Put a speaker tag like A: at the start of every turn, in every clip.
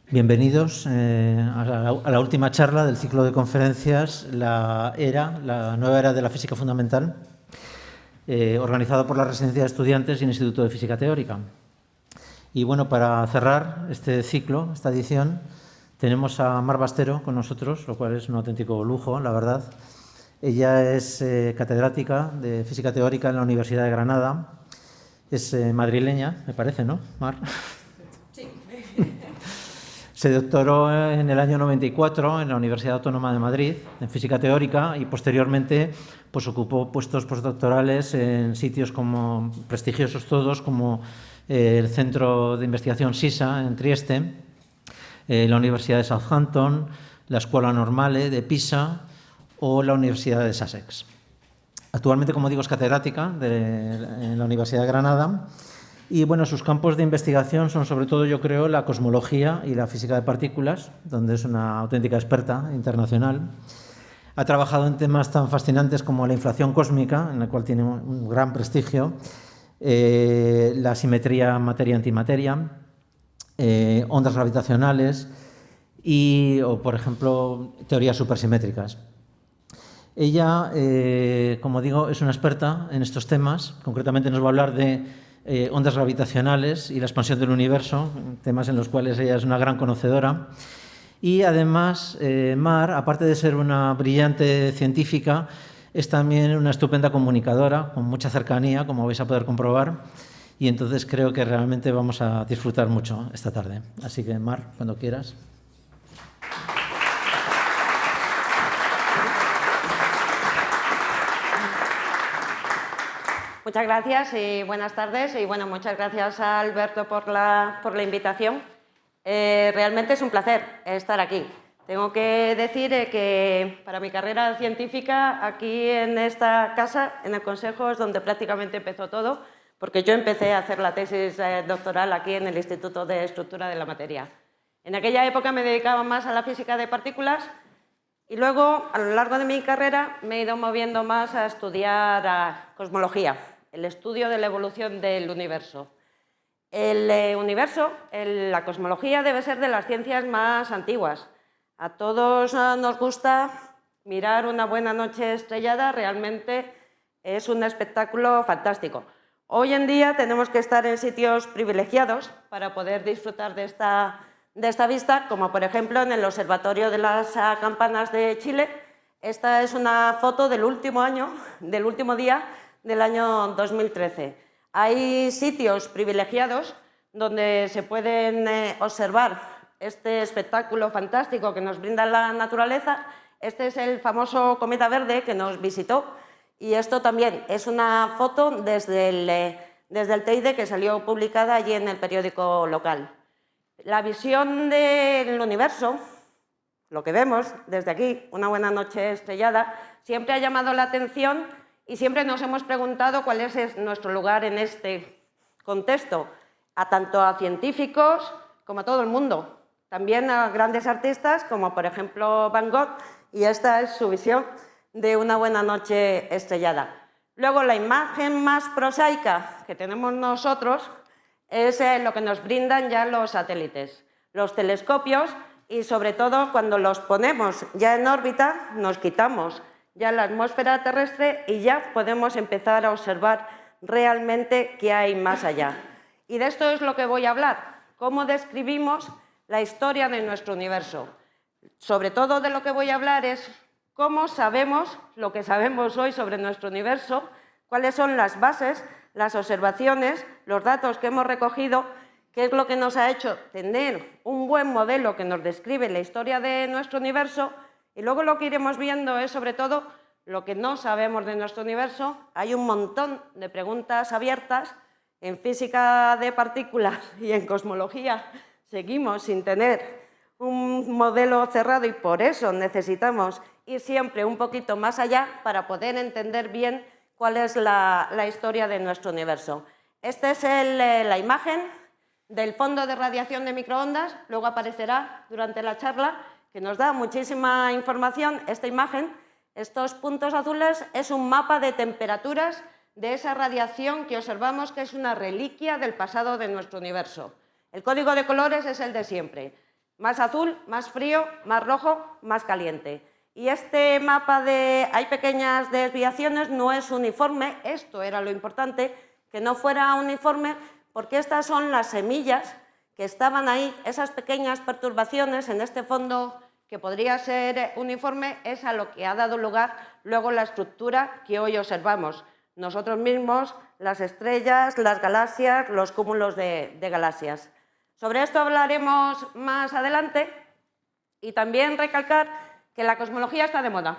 A: Bienvenidos a la última charla del ciclo de conferencias la nueva era de la física fundamental, organizado por la Residencia de Estudiantes y el Instituto de Física Teórica. Y bueno, para cerrar este ciclo, esta edición, tenemos a Mar Bastero con nosotros, lo cual es un auténtico lujo, la verdad. Ella es catedrática de Física Teórica en la Universidad de Granada. Es madrileña, me parece, ¿no, Mar?
B: Sí.
A: Se doctoró en el año 94 en la Universidad Autónoma de Madrid en Física Teórica y posteriormente pues, ocupó puestos postdoctorales en sitios como prestigiosos todos, como el Centro de Investigación SISA en Trieste, la Universidad de Southampton, la Scuola Normale de Pisa o la Universidad de Sussex. Actualmente, como digo, es catedrática en la Universidad de Granada. Y bueno, sus campos de investigación son sobre todo, yo creo, la cosmología y la física de partículas, donde es una auténtica experta internacional. Ha trabajado en temas tan fascinantes como la inflación cósmica, en la cual tiene un gran prestigio, la simetría materia-antimateria, ondas gravitacionales o, por ejemplo, teorías supersimétricas. Ella, como digo, es una experta en estos temas. Concretamente nos va a hablar de ondas gravitacionales y la expansión del universo, temas en los cuales ella es una gran conocedora. Y además, Mar, aparte de ser una brillante científica, es también una estupenda comunicadora, con mucha cercanía, como vais a poder comprobar. Y entonces creo que realmente vamos a disfrutar mucho esta tarde. Así que, Mar, cuando quieras.
B: Muchas gracias y buenas tardes. Y bueno, muchas gracias a Alberto por la invitación. Realmente es un placer estar aquí. Tengo que decir que para mi carrera científica, aquí en esta casa, en el Consejo, es donde prácticamente empezó todo, porque yo empecé a hacer la tesis doctoral aquí en el Instituto de Estructura de la Materia. En aquella época me dedicaba más a la física de partículas y luego, a lo largo de mi carrera, me he ido moviendo más a estudiar cosmología, el estudio de la evolución del universo. El universo, la cosmología, debe ser de las ciencias más antiguas. A todos nos gusta mirar una buena noche estrellada, realmente es un espectáculo fantástico. Hoy en día tenemos que estar en sitios privilegiados para poder disfrutar de esta vista, como por ejemplo en el Observatorio de las Campanas de Chile. Esta es una foto del último día del año 2013. Hay sitios privilegiados donde se pueden observar este espectáculo fantástico que nos brinda la naturaleza. Este es el famoso cometa verde que nos visitó y esto también es una foto desde el Teide que salió publicada allí en el periódico local. La visión del universo, lo que vemos desde aquí, una buena noche estrellada, siempre ha llamado la atención y siempre nos hemos preguntado cuál es nuestro lugar en este contexto, tanto a científicos como a todo el mundo, también a grandes artistas como por ejemplo Van Gogh, y esta es su visión de una buena noche estrellada. Luego la imagen más prosaica que tenemos nosotros es lo que nos brindan ya los satélites, los telescopios, y sobre todo cuando los ponemos ya en órbita nos quitamos ya la atmósfera terrestre y ya podemos empezar a observar realmente qué hay más allá. Y de esto es lo que voy a hablar, cómo describimos la historia de nuestro universo. Sobre todo de lo que voy a hablar es cómo sabemos lo que sabemos hoy sobre nuestro universo, cuáles son las bases, las observaciones, los datos que hemos recogido, qué es lo que nos ha hecho tener un buen modelo que nos describe la historia de nuestro universo. Y luego lo que iremos viendo es, sobre todo, lo que no sabemos de nuestro universo. Hay un montón de preguntas abiertas. En física de partículas y en cosmología seguimos sin tener un modelo cerrado y por eso necesitamos ir siempre un poquito más allá para poder entender bien cuál es la historia de nuestro universo. Esta es la imagen del fondo de radiación de microondas. Luego aparecerá durante la charla, que nos da muchísima información. Esta imagen, estos puntos azules, es un mapa de temperaturas de esa radiación que observamos que es una reliquia del pasado de nuestro universo. El código de colores es el de siempre. Más azul, más frío, más rojo, más caliente. Y este mapa de hay pequeñas desviaciones, no es uniforme, esto era lo importante, que no fuera uniforme, porque estas son las semillas que estaban ahí, esas pequeñas perturbaciones en este fondo que podría ser uniforme, es a lo que ha dado lugar luego la estructura que hoy observamos. Nosotros mismos, las estrellas, las galaxias, los cúmulos de galaxias. Sobre esto hablaremos más adelante y también recalcar que la cosmología está de moda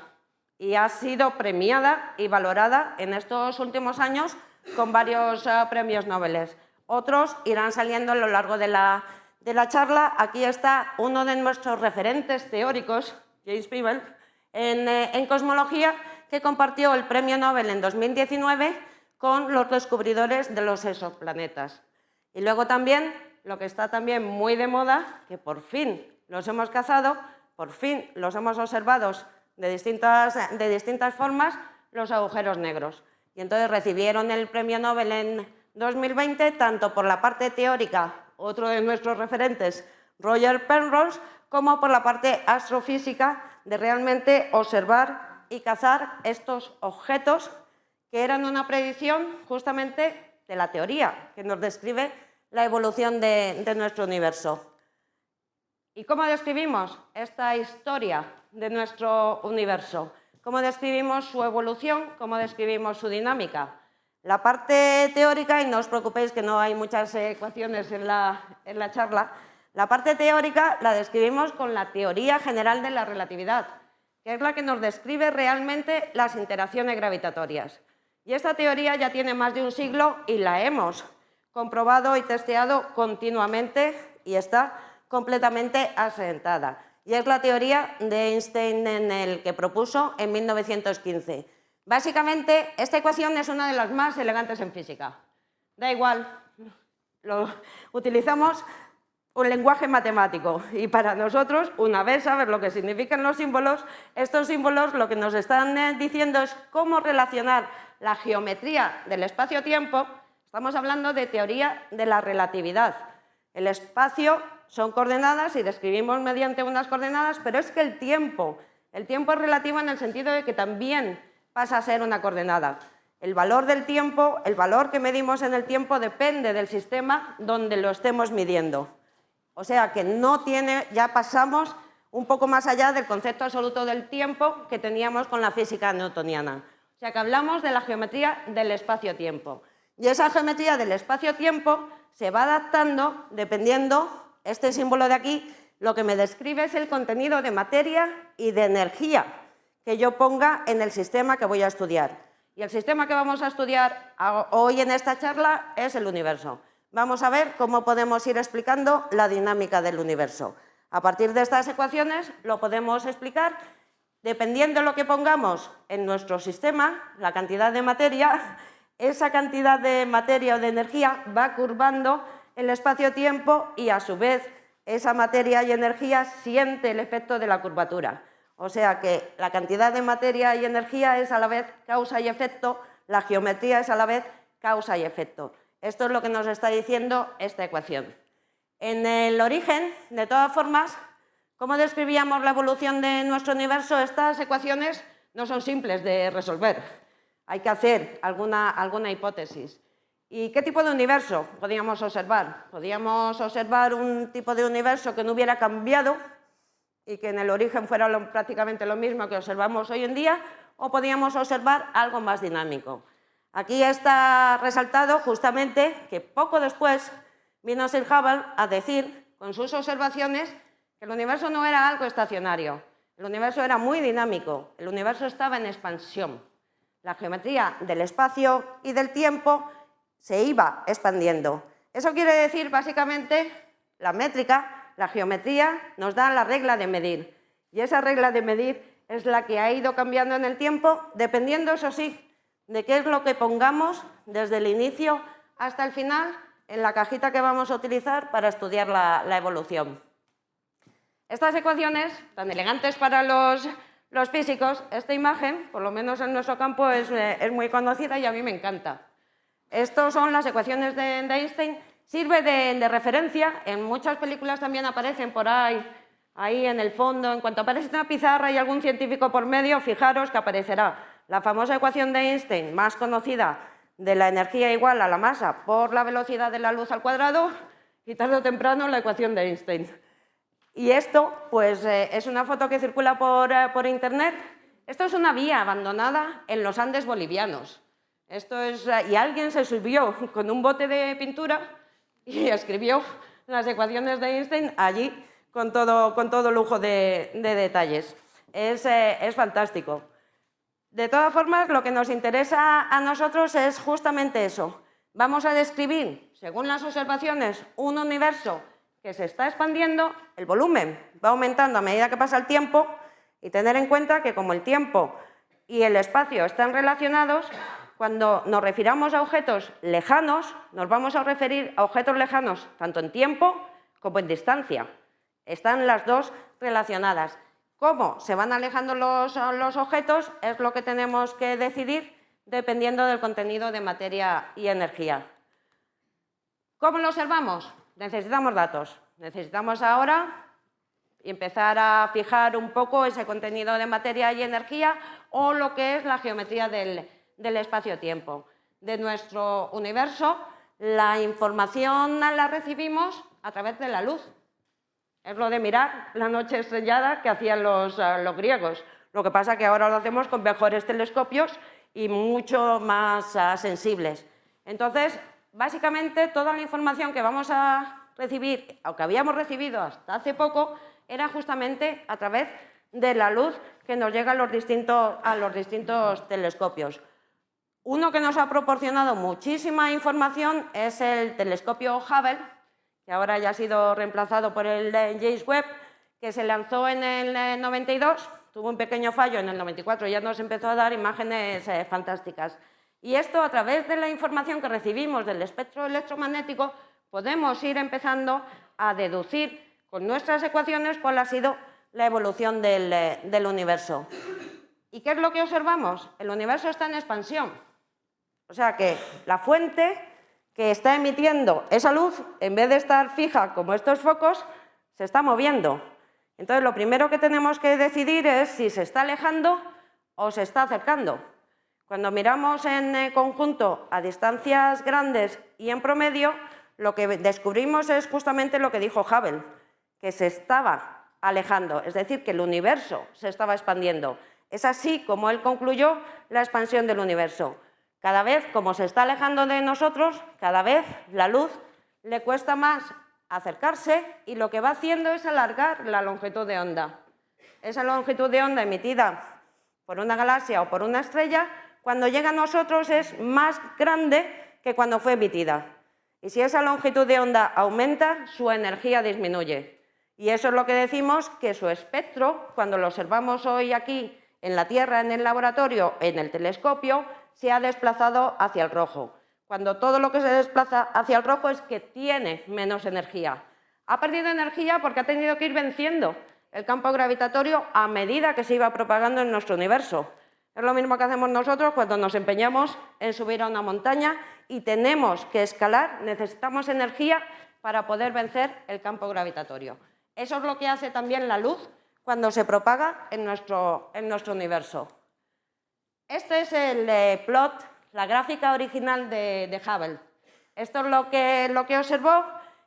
B: y ha sido premiada y valorada en estos últimos años con varios premios Nobel. Otros irán saliendo a lo largo de la charla. Aquí está uno de nuestros referentes teóricos, James Peeble, en cosmología, que compartió el premio Nobel en 2019 con los descubridores de los exoplanetas. Y luego también, lo que está también muy de moda, que por fin los hemos cazado, por fin los hemos observado de distintas formas, los agujeros negros. Y entonces recibieron el premio Nobel en 2020, tanto por la parte teórica, otro de nuestros referentes, Roger Penrose, como por la parte astrofísica, de realmente observar y cazar estos objetos que eran una predicción justamente de la teoría que nos describe la evolución de nuestro universo. ¿Y cómo describimos esta historia de nuestro universo? ¿Cómo describimos su evolución? ¿Cómo describimos su dinámica? La parte teórica, y no os preocupéis que no hay muchas ecuaciones en la charla, la parte teórica la describimos con la teoría general de la relatividad, que es la que nos describe realmente las interacciones gravitatorias. Y esta teoría ya tiene más de un siglo y la hemos comprobado y testeado continuamente y está completamente asentada. Y es la teoría de Einstein que propuso en 1915. Básicamente, esta ecuación es una de las más elegantes en física. Da igual, utilizamos un lenguaje matemático y para nosotros, una vez sabes lo que significan los símbolos, estos símbolos lo que nos están diciendo es cómo relacionar la geometría del espacio-tiempo. Estamos hablando de teoría de la relatividad. El espacio son coordenadas y describimos mediante unas coordenadas, pero es que el tiempo es relativo en el sentido de que también pasa a ser una coordenada. El valor del tiempo, el valor que medimos en el tiempo depende del sistema donde lo estemos midiendo. O sea que ya pasamos un poco más allá del concepto absoluto del tiempo que teníamos con la física newtoniana. O sea que hablamos de la geometría del espacio-tiempo. Y esa geometría del espacio-tiempo se va adaptando dependiendo, este símbolo de aquí, lo que me describe es el contenido de materia y de energía que yo ponga en el sistema que voy a estudiar. Y el sistema que vamos a estudiar hoy en esta charla es el universo. Vamos a ver cómo podemos ir explicando la dinámica del universo. A partir de estas ecuaciones lo podemos explicar dependiendo de lo que pongamos en nuestro sistema, la cantidad de materia, esa cantidad de materia o de energía va curvando el espacio-tiempo y a su vez esa materia y energía siente el efecto de la curvatura. O sea que la cantidad de materia y energía es a la vez causa y efecto, la geometría es a la vez causa y efecto. Esto es lo que nos está diciendo esta ecuación. En el origen, de todas formas, ¿cómo describíamos la evolución de nuestro universo? Estas ecuaciones no son simples de resolver. Hay que hacer alguna hipótesis. ¿Y qué tipo de universo podíamos observar? Podíamos observar un tipo de universo que no hubiera cambiado y que en el origen fuera prácticamente lo mismo que observamos hoy en día, o podíamos observar algo más dinámico. Aquí está resaltado justamente que poco después vino Sir Hubble a decir, con sus observaciones, que el universo no era algo estacionario, el universo era muy dinámico, el universo estaba en expansión. La geometría del espacio y del tiempo se iba expandiendo. Eso quiere decir, básicamente, la métrica, la geometría, nos da la regla de medir. Y esa regla de medir es la que ha ido cambiando en el tiempo, dependiendo, eso sí, de qué es lo que pongamos desde el inicio hasta el final en la cajita que vamos a utilizar para estudiar la evolución. Estas ecuaciones, tan elegantes para los físicos, esta imagen, por lo menos en nuestro campo, es muy conocida y a mí me encanta. Estas son las ecuaciones de Einstein, sirve de referencia, en muchas películas también aparecen por ahí ahí en el fondo, en cuanto aparece una pizarra y algún científico por medio, fijaros que aparecerá la famosa ecuación de Einstein, más conocida, de la energía igual a la masa por la velocidad de la luz al cuadrado, y tarde o temprano la ecuación de Einstein. Y esto, pues, es una foto que circula por internet. Esto es una vía abandonada en los Andes bolivianos. Y alguien se subió con un bote de pintura y escribió las ecuaciones de Einstein allí con todo lujo de detalles. Es fantástico. De todas formas, lo que nos interesa a nosotros es justamente eso. Vamos a describir, según las observaciones, un universo que se está expandiendo, el volumen va aumentando a medida que pasa el tiempo, y tener en cuenta que como el tiempo y el espacio están relacionados, cuando nos refiramos a objetos lejanos, nos vamos a referir a objetos lejanos tanto en tiempo como en distancia. Están las dos relacionadas. Cómo se van alejando los objetos es lo que tenemos que decidir dependiendo del contenido de materia y energía. ¿Cómo lo observamos? Necesitamos datos. Necesitamos ahora empezar a fijar un poco ese contenido de materia y energía o lo que es la geometría del espacio-tiempo. De nuestro universo, la información la recibimos a través de la luz. Es lo de mirar la noche estrellada que hacían los griegos. Lo que pasa es que ahora lo hacemos con mejores telescopios y mucho más sensibles. Entonces, básicamente, toda la información que vamos a recibir, o que habíamos recibido hasta hace poco, era justamente a través de la luz que nos llega a los distintos telescopios. Uno que nos ha proporcionado muchísima información es el telescopio Hubble, que ahora ya ha sido reemplazado por el James Webb, que se lanzó en el 92, tuvo un pequeño fallo en el 94, ya nos empezó a dar imágenes fantásticas. Y esto, a través de la información que recibimos del espectro electromagnético, podemos ir empezando a deducir con nuestras ecuaciones cuál ha sido la evolución del universo. ¿Y qué es lo que observamos? El universo está en expansión. O sea que la fuente que está emitiendo esa luz, en vez de estar fija como estos focos, se está moviendo. Entonces, lo primero que tenemos que decidir es si se está alejando o se está acercando. Cuando miramos en conjunto a distancias grandes y en promedio, lo que descubrimos es justamente lo que dijo Hubble, que se estaba alejando, es decir, que el universo se estaba expandiendo. Es así como él concluyó la expansión del universo. Cada vez, como se está alejando de nosotros, cada vez la luz le cuesta más acercarse y lo que va haciendo es alargar la longitud de onda. Esa longitud de onda emitida por una galaxia o por una estrella, cuando llega a nosotros es más grande que cuando fue emitida. Y si esa longitud de onda aumenta, su energía disminuye. Y eso es lo que decimos que su espectro, cuando lo observamos hoy aquí en la Tierra, en el laboratorio, en el telescopio, se ha desplazado hacia el rojo. Cuando todo lo que se desplaza hacia el rojo es que tiene menos energía. Ha perdido energía porque ha tenido que ir venciendo el campo gravitatorio a medida que se iba propagando en nuestro universo. Es lo mismo que hacemos nosotros cuando nos empeñamos en subir a una montaña y tenemos que escalar, necesitamos energía para poder vencer el campo gravitatorio. Eso es lo que hace también la luz cuando se propaga en nuestro universo. Este es el plot, la gráfica original de Hubble. Esto es lo que observó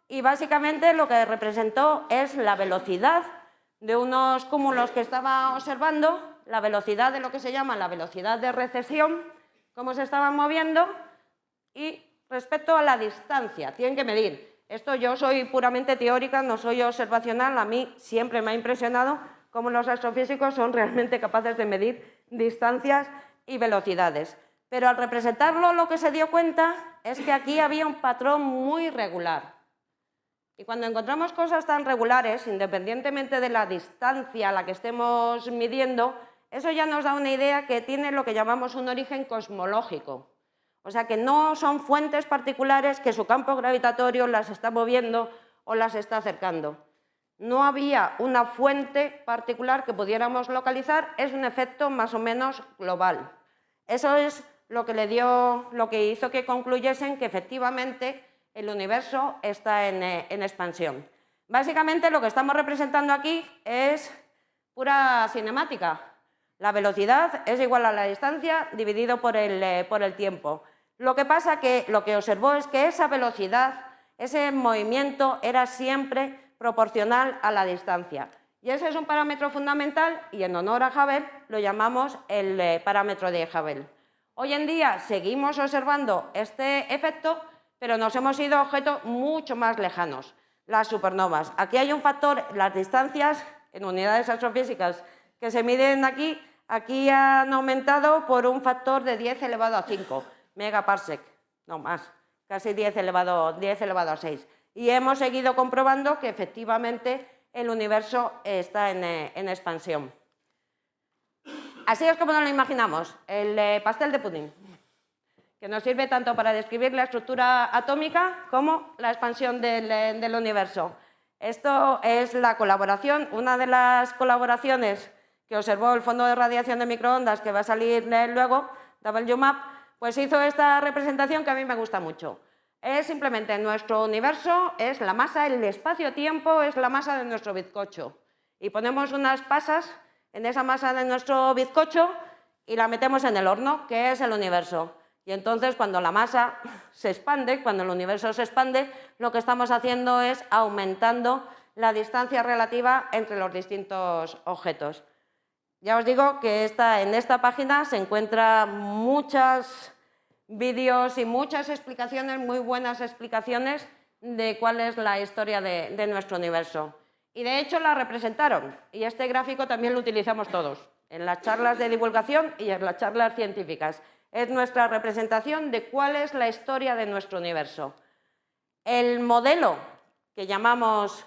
B: y básicamente lo que representó es la velocidad de unos cúmulos que estaba observando, la velocidad de lo que se llama la velocidad de recesión, cómo se estaban moviendo y respecto a la distancia, tienen que medir. Esto yo soy puramente teórica, no soy observacional, a mí siempre me ha impresionado cómo los astrofísicos son realmente capaces de medir distancias y velocidades. Pero al representarlo lo que se dio cuenta es que aquí había un patrón muy regular. Y cuando encontramos cosas tan regulares, independientemente de la distancia a la que estemos midiendo, eso ya nos da una idea que tiene lo que llamamos un origen cosmológico. O sea que no son fuentes particulares que su campo gravitatorio las está moviendo o las está acercando. No había una fuente particular que pudiéramos localizar, es un efecto más o menos global. Eso es lo que hizo que concluyesen que efectivamente el universo está en expansión. Básicamente lo que estamos representando aquí es pura cinemática. La velocidad es igual a la distancia dividido por el tiempo. Lo que pasa que lo que observó es que esa velocidad, ese movimiento era siempre proporcional a la distancia. Y ese es un parámetro fundamental y en honor a Hubble lo llamamos el parámetro de Hubble. Hoy en día seguimos observando este efecto, pero nos hemos ido a objetos mucho más lejanos, las supernovas. Aquí hay un factor, las distancias en unidades astrofísicas que se miden aquí han aumentado por un factor de 10 elevado a 5 megaparsec, no más, casi 10 elevado a 6. Y hemos seguido comprobando que efectivamente el universo está en expansión. Así es como nos lo imaginamos, el pastel de pudín, que nos sirve tanto para describir la estructura atómica como la expansión del universo. Esto es la colaboración, una de las colaboraciones que observó el Fondo de Radiación de Microondas, que va a salir luego, WMAP, pues hizo esta representación que a mí me gusta mucho. Es simplemente nuestro universo, es la masa, el espacio-tiempo es la masa de nuestro bizcocho. Y ponemos unas pasas en esa masa de nuestro bizcocho y la metemos en el horno, que es el universo. Y entonces cuando la masa se expande, cuando el universo se expande, lo que estamos haciendo es aumentando la distancia relativa entre los distintos objetos. Ya os digo que en esta página se encuentran muchos vídeos y muchas explicaciones, muy buenas explicaciones de cuál es la historia de nuestro universo. Y de hecho la representaron, y este gráfico también lo utilizamos todos, en las charlas de divulgación y en las charlas científicas. Es nuestra representación de cuál es la historia de nuestro universo. El modelo que llamamos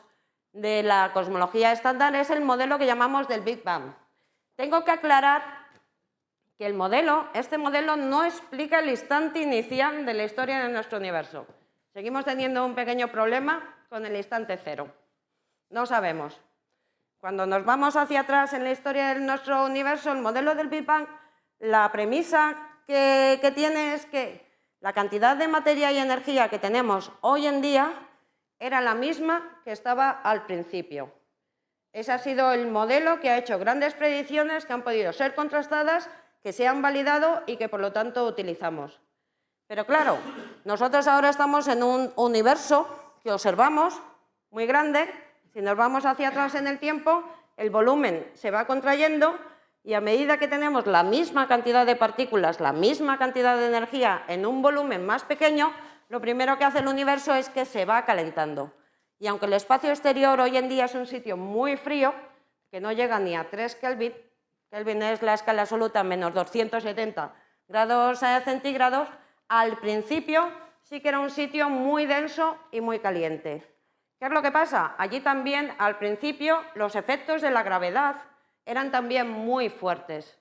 B: de la cosmología estándar es el modelo que llamamos del Big Bang. Tengo que aclarar que este modelo no explica el instante inicial de la historia de nuestro universo. Seguimos teniendo un pequeño problema con el instante cero. No sabemos. Cuando nos vamos hacia atrás en la historia de nuestro universo, el modelo del Big Bang, la premisa que tiene es que la cantidad de materia y energía que tenemos hoy en día era la misma que estaba al principio. Ese ha sido el modelo que ha hecho grandes predicciones que han podido ser contrastadas, que se han validado y que por lo tanto utilizamos. Pero claro, nosotros ahora estamos en un universo que observamos muy grande. Si nos vamos hacia atrás en el tiempo, el volumen se va contrayendo y a medida que tenemos la misma cantidad de partículas, la misma cantidad de energía en un volumen más pequeño, lo primero que hace el universo es que se va calentando. Y aunque el espacio exterior hoy en día es un sitio muy frío, que no llega ni a 3 Kelvin, Kelvin es la escala absoluta menos 270 grados centígrados, al principio sí que era un sitio muy denso y muy caliente. ¿Qué es lo que pasa? Allí también, al principio, los efectos de la gravedad eran también muy fuertes.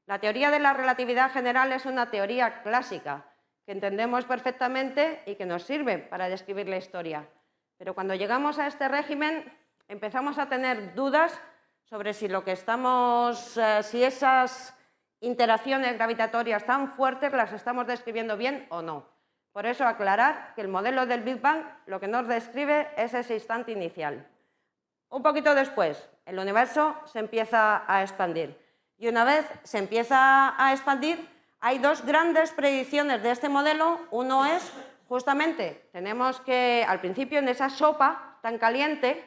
B: La teoría de la relatividad general es una teoría clásica que entendemos perfectamente y que nos sirve para describir la historia. Pero cuando llegamos a este régimen empezamos a tener dudas sobre si si esas interacciones gravitatorias tan fuertes las estamos describiendo bien o no. Por eso aclarar que el modelo del Big Bang lo que nos describe es ese instante inicial. Un poquito después, el universo se empieza a expandir. Y una vez se empieza a expandir, hay dos grandes predicciones de este modelo. Uno es, justamente, tenemos que al principio en esa sopa tan caliente,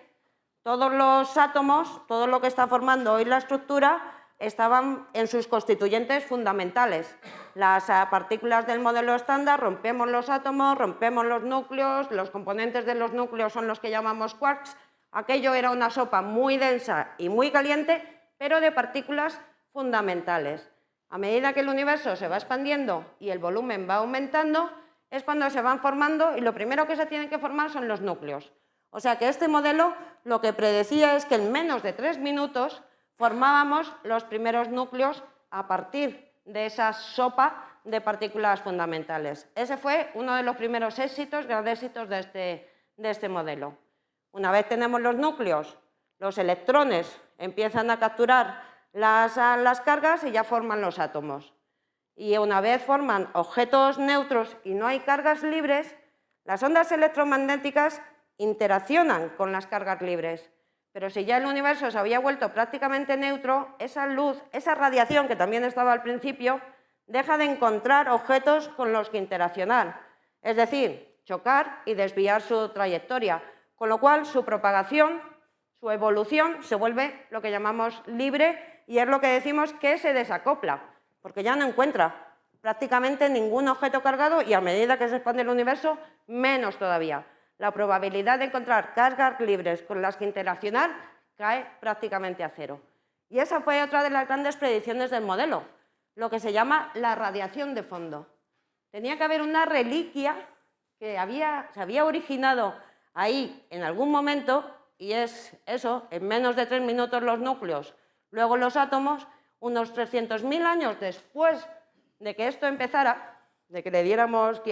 B: todos los átomos, todo lo que está formando hoy la estructura, estaban en sus constituyentes fundamentales. Las partículas del modelo estándar, rompemos los átomos, rompemos los núcleos, los componentes de los núcleos son los que llamamos quarks. Aquello era una sopa muy densa y muy caliente, pero de partículas fundamentales. A medida que el universo se va expandiendo y el volumen va aumentando, es cuando se van formando y lo primero que se tienen que formar son los núcleos. O sea que este modelo lo que predecía es que en menos de 3 minutos formábamos los primeros núcleos a partir de esa sopa de partículas fundamentales. Ese fue uno de los primeros éxitos, grandes éxitos de este modelo. Una vez tenemos los núcleos, los electrones empiezan a capturar las cargas y ya forman los átomos. Y una vez forman objetos neutros y no hay cargas libres, las ondas electromagnéticas interaccionan con las cargas libres. Pero si ya el universo se había vuelto prácticamente neutro, esa luz, esa radiación que también estaba al principio, deja de encontrar objetos con los que interaccionar, es decir, chocar y desviar su trayectoria, con lo cual su propagación, su evolución se vuelve lo que llamamos libre y es lo que decimos que se desacopla, porque ya no encuentra prácticamente ningún objeto cargado y a medida que se expande el universo, menos todavía. La probabilidad de encontrar cargas libres con las que interaccionar cae prácticamente a cero. Y esa fue otra de las grandes predicciones del modelo, lo que se llama la radiación de fondo. Tenía que haber una reliquia que se había originado ahí en algún momento, y es eso, en menos de 3 minutos los núcleos, luego los átomos, unos 300.000 años después de que esto empezara, de que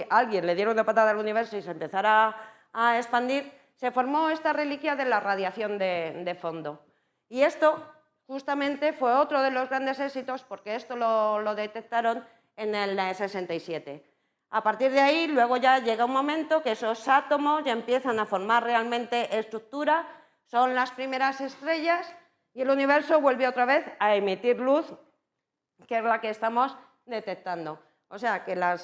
B: alguien le diera una patada al universo y se empezara a expandir, se formó esta reliquia de la radiación de fondo. Y esto justamente fue otro de los grandes éxitos porque esto lo detectaron en el 67. A partir de ahí, luego ya llega un momento que esos átomos ya empiezan a formar realmente estructura, son las primeras estrellas y el universo vuelve otra vez a emitir luz, que es la que estamos detectando. O sea que la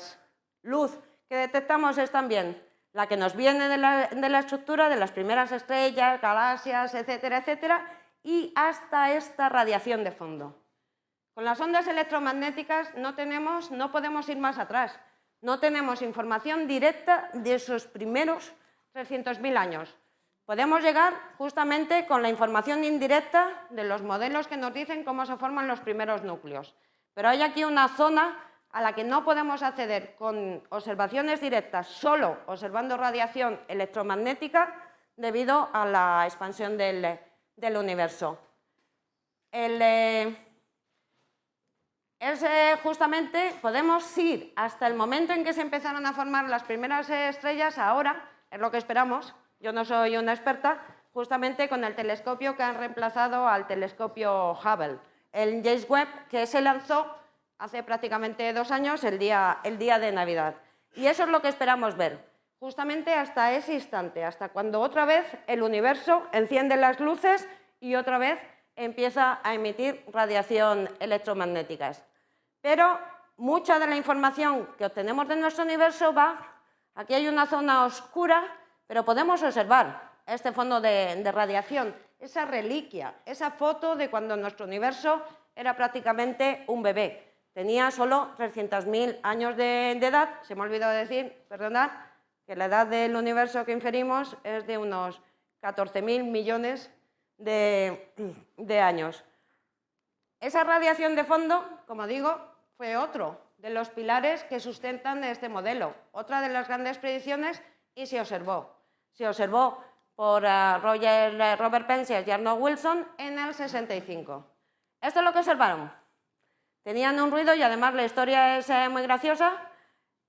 B: luz que detectamos es también la que nos viene de la estructura de las primeras estrellas, galaxias, etcétera, etcétera, y hasta esta radiación de fondo. Con las ondas electromagnéticas no podemos ir más atrás. No tenemos información directa de esos primeros 300.000 años. Podemos llegar justamente con la información indirecta de los modelos que nos dicen cómo se forman los primeros núcleos. Pero hay aquí una zona a la que no podemos acceder con observaciones directas, solo observando radiación electromagnética, debido a la expansión del universo. Justamente podemos ir hasta el momento en que se empezaron a formar las primeras estrellas, ahora, es lo que esperamos, yo no soy una experta, justamente con el telescopio que han reemplazado al telescopio Hubble, el James Webb, que se lanzó hace prácticamente 2 años, el día de Navidad. Y eso es lo que esperamos ver, justamente hasta ese instante, hasta cuando otra vez el universo enciende las luces y otra vez empieza a emitir radiación electromagnética. Pero mucha de la información que obtenemos de nuestro universo aquí hay una zona oscura, pero podemos observar este fondo de radiación, esa reliquia, esa foto de cuando nuestro universo era prácticamente un bebé. Tenía solo 300.000 años de edad, se me ha olvidado decir, perdonad, que la edad del universo que inferimos es de unos 14.000 millones de años. Esa radiación de fondo, como digo, fue otro de los pilares que sustentan este modelo, otra de las grandes predicciones, y se observó. Se observó por Robert Penzias y Arnold Wilson en el 65. Esto es lo que observaron. Tenían un ruido y además la historia es muy graciosa.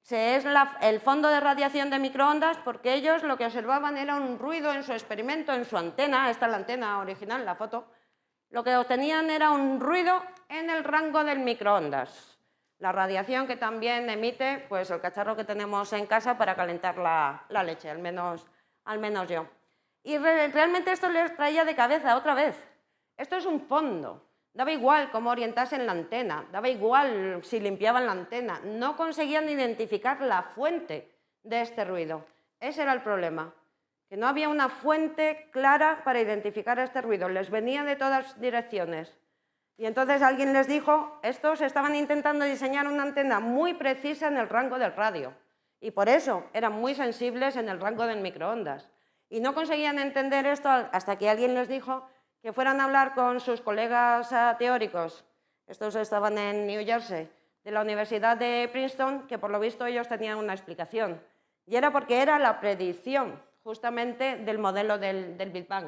B: Es el fondo de radiación de microondas porque ellos lo que observaban era un ruido en su experimento, en su antena, esta es la antena original, la foto. Lo que obtenían era un ruido en el rango del microondas. La radiación que también emite pues, el cacharro que tenemos en casa para calentar la leche, al menos yo. Y realmente esto les traía de cabeza otra vez. Esto es un fondo. Daba igual cómo orientasen la antena, daba igual si limpiaban la antena. No conseguían identificar la fuente de este ruido. Ese era el problema, que no había una fuente clara para identificar este ruido. Les venía de todas direcciones. Y entonces alguien les dijo, estos estaban intentando diseñar una antena muy precisa en el rango del radio. Y por eso eran muy sensibles en el rango del microondas. Y no conseguían entender esto hasta que alguien les dijo que fueran a hablar con sus colegas teóricos. Estos estaban en New Jersey, de la Universidad de Princeton, que por lo visto ellos tenían una explicación. Y era porque era la predicción justamente del modelo del Big Bang.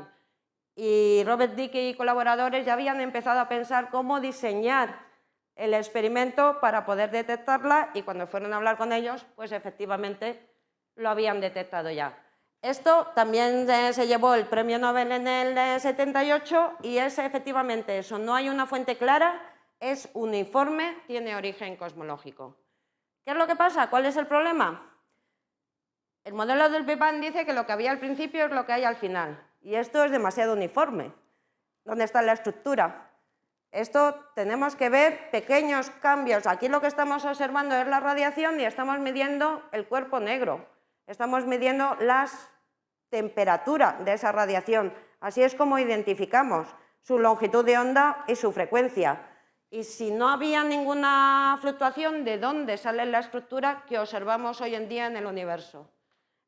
B: Y Robert Dicke y colaboradores ya habían empezado a pensar cómo diseñar el experimento para poder detectarla y cuando fueron a hablar con ellos, pues efectivamente lo habían detectado ya. Esto también se llevó el premio Nobel en el 78 y es efectivamente eso, no hay una fuente clara, es uniforme, tiene origen cosmológico. ¿Qué es lo que pasa? ¿Cuál es el problema? El modelo del Big Bang dice que lo que había al principio es lo que hay al final, y esto es demasiado uniforme. ¿Dónde está la estructura? Esto tenemos que ver pequeños cambios. Aquí lo que estamos observando es la radiación y estamos midiendo el cuerpo negro. Estamos midiendo la temperatura de esa radiación. Así es como identificamos su longitud de onda y su frecuencia. Y si no había ninguna fluctuación, ¿de dónde sale la estructura que observamos hoy en día en el universo?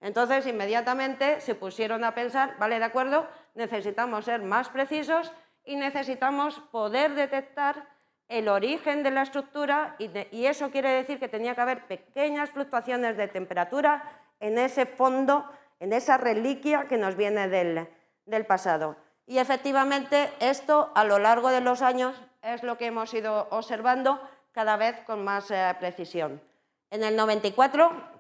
B: Entonces, inmediatamente se pusieron a pensar, vale, de acuerdo, necesitamos ser más precisos y necesitamos poder detectar el origen de la estructura y eso quiere decir que tenía que haber pequeñas fluctuaciones de temperatura en ese fondo, en esa reliquia que nos viene del pasado. Y efectivamente esto a lo largo de los años es lo que hemos ido observando cada vez con más precisión. En el 94,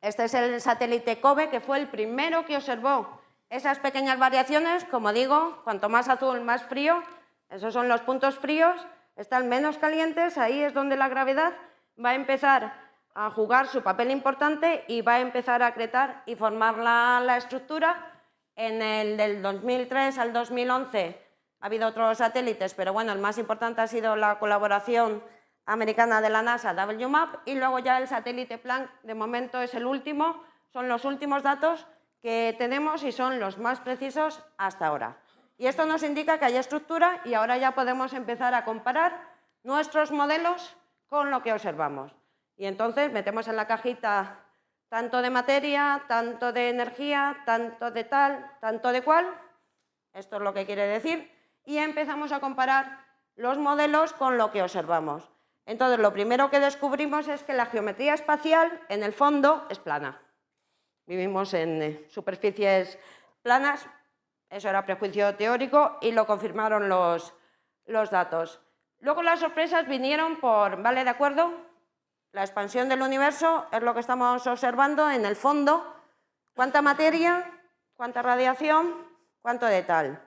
B: este es el satélite COBE, que fue el primero que observó esas pequeñas variaciones. Como digo, cuanto más azul, más frío. Esos son los puntos fríos, están menos calientes, ahí es donde la gravedad va a empezar a jugar su papel importante y va a empezar a acretar y formar la estructura. En el del 2003 al 2011 ha habido otros satélites, pero bueno, el más importante ha sido la colaboración americana de la NASA, WMAP, y luego ya el satélite Planck, de momento es el último, son los últimos datos que tenemos y son los más precisos hasta ahora. Y esto nos indica que hay estructura y ahora ya podemos empezar a comparar nuestros modelos con lo que observamos. Y entonces metemos en la cajita tanto de materia, tanto de energía, tanto de tal, tanto de cual, esto es lo que quiere decir, y empezamos a comparar los modelos con lo que observamos. Entonces, lo primero que descubrimos es que la geometría espacial, en el fondo, es plana. Vivimos en superficies planas, eso era prejuicio teórico y lo confirmaron los datos. Luego las sorpresas vinieron por, vale, de acuerdo, la expansión del universo es lo que estamos observando en el fondo, cuánta materia, cuánta radiación, cuánto de tal.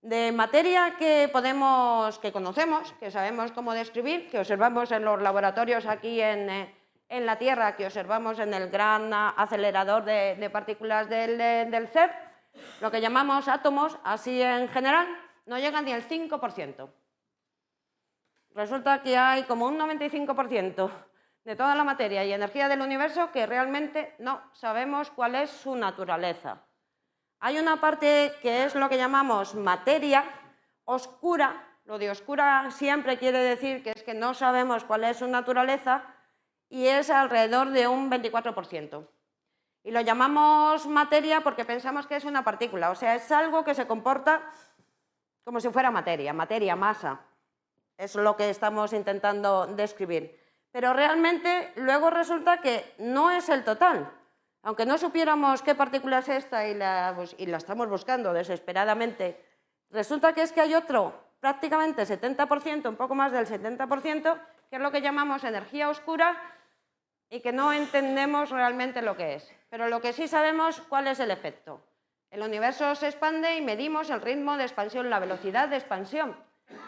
B: De materia que conocemos, que sabemos cómo describir, que observamos en los laboratorios aquí en la Tierra, que observamos en el gran acelerador de partículas del CERN, lo que llamamos átomos, así en general, no llegan ni al 5%. Resulta que hay como un 95% de toda la materia y energía del universo que realmente no sabemos cuál es su naturaleza. Hay una parte que es lo que llamamos materia oscura. Lo de oscura siempre quiere decir que es que no sabemos cuál es su naturaleza y es alrededor de un 24%. Y lo llamamos materia porque pensamos que es una partícula, o sea, es algo que se comporta como si fuera materia, masa. Es lo que estamos intentando describir. Pero realmente luego resulta que no es el total. Aunque no supiéramos qué partícula es esta y la estamos buscando desesperadamente, resulta que es que hay otro, prácticamente 70%, un poco más del 70%, que es lo que llamamos energía oscura y que no entendemos realmente lo que es. Pero lo que sí sabemos cuál es el efecto. El universo se expande y medimos el ritmo de expansión, la velocidad de expansión.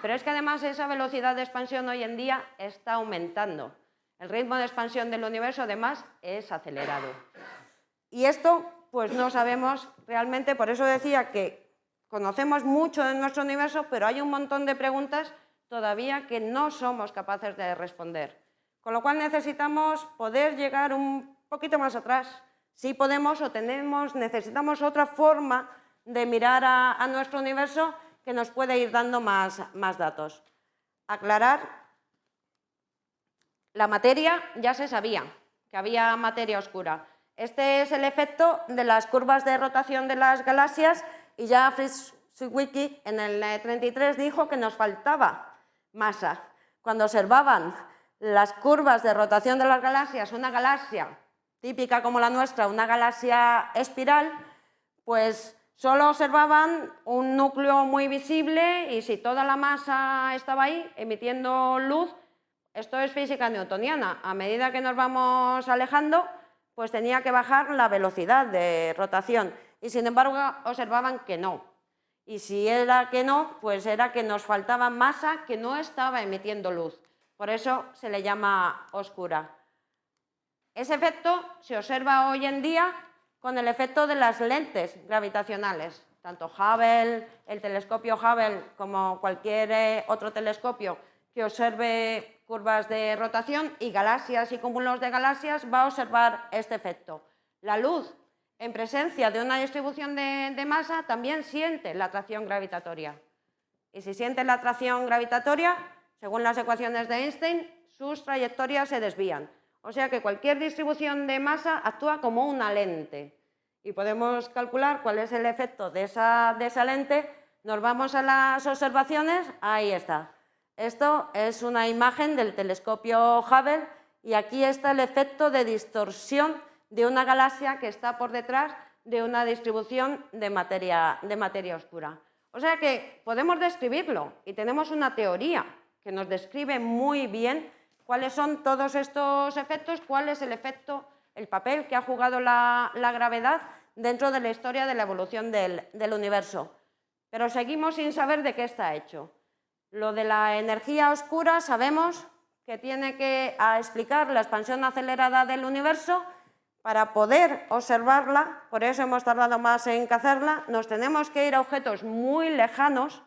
B: Pero es que además esa velocidad de expansión hoy en día está aumentando. El ritmo de expansión del universo además es acelerado. Y esto pues no sabemos realmente, por eso decía que conocemos mucho de nuestro universo, pero hay un montón de preguntas todavía que no somos capaces de responder. Con lo cual necesitamos poder llegar un poquito más atrás. Si podemos o necesitamos otra forma de mirar a nuestro universo que nos puede ir dando más datos. Aclarar, la materia ya se sabía, que había materia oscura. Este es el efecto de las curvas de rotación de las galaxias y ya Fritz Zwicky en el 33 dijo que nos faltaba masa. Cuando observaban las curvas de rotación de las galaxias, una galaxia típica como la nuestra, una galaxia espiral, pues solo observaban un núcleo muy visible y si toda la masa estaba ahí emitiendo luz, esto es física newtoniana, a medida que nos vamos alejando, pues tenía que bajar la velocidad de rotación y sin embargo observaban que no. Y si era que no, pues era que nos faltaba masa que no estaba emitiendo luz. Por eso se le llama oscura. Ese efecto se observa hoy en día con el efecto de las lentes gravitacionales. Tanto Hubble, el telescopio Hubble, como cualquier otro telescopio que observe curvas de rotación y galaxias y cúmulos de galaxias va a observar este efecto. La luz, en presencia de una distribución de masa, también siente la atracción gravitatoria. Y si siente la atracción gravitatoria, según las ecuaciones de Einstein, sus trayectorias se desvían. O sea que cualquier distribución de masa actúa como una lente. Y podemos calcular cuál es el efecto de esa lente. Nos vamos a las observaciones, ahí está. Esto es una imagen del telescopio Hubble y aquí está el efecto de distorsión de una galaxia que está por detrás de una distribución de materia oscura. O sea que podemos describirlo y tenemos una teoría que nos describe muy bien cuáles son todos estos efectos, cuál es el efecto, el papel que ha jugado la gravedad dentro de la historia de la evolución del universo. Pero seguimos sin saber de qué está hecho. Lo de la energía oscura sabemos que tiene que explicar la expansión acelerada del universo. Para poder observarla, por eso hemos tardado más en hacerla, nos tenemos que ir a objetos muy lejanos,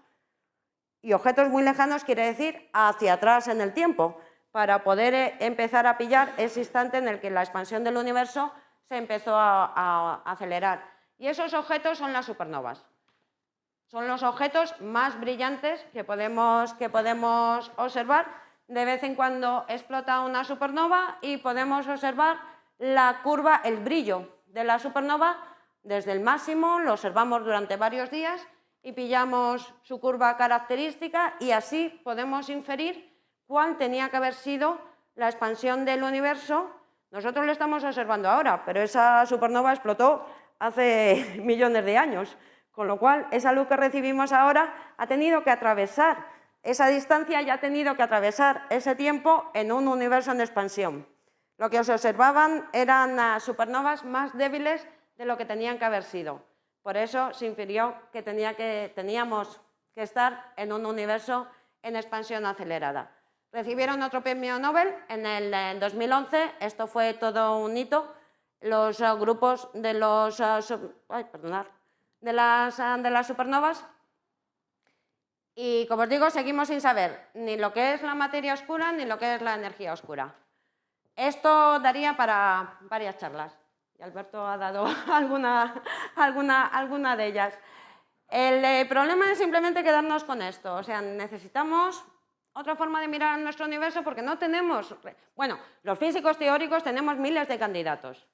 B: y objetos muy lejanos quiere decir hacia atrás en el tiempo, para poder empezar a pillar ese instante en el que la expansión del universo se empezó a acelerar. Y esos objetos son las supernovas. Son los objetos más brillantes que podemos observar. De vez en cuando explota una supernova y podemos observar la curva, el brillo de la supernova desde el máximo, lo observamos durante varios días y pillamos su curva característica y así podemos inferir cuál tenía que haber sido la expansión del universo. Nosotros lo estamos observando ahora, pero esa supernova explotó hace millones de años, con lo cual esa luz que recibimos ahora ha tenido que atravesar esa distancia y ha tenido que atravesar ese tiempo en un universo en expansión. Lo que se observaban eran supernovas más débiles de lo que tenían que haber sido. Por eso se infirió que teníamos que estar en un universo en expansión acelerada. Recibieron otro premio Nobel en el 2011, esto fue todo un hito, los grupos de las supernovas. Y como os digo, seguimos sin saber ni lo que es la materia oscura ni lo que es la energía oscura. Esto daría para varias charlas, y Alberto ha dado alguna de ellas. El problema es simplemente quedarnos con esto, o sea, necesitamos otra forma de mirar a nuestro universo porque no tenemos... Bueno, los físicos teóricos tenemos miles de candidatos,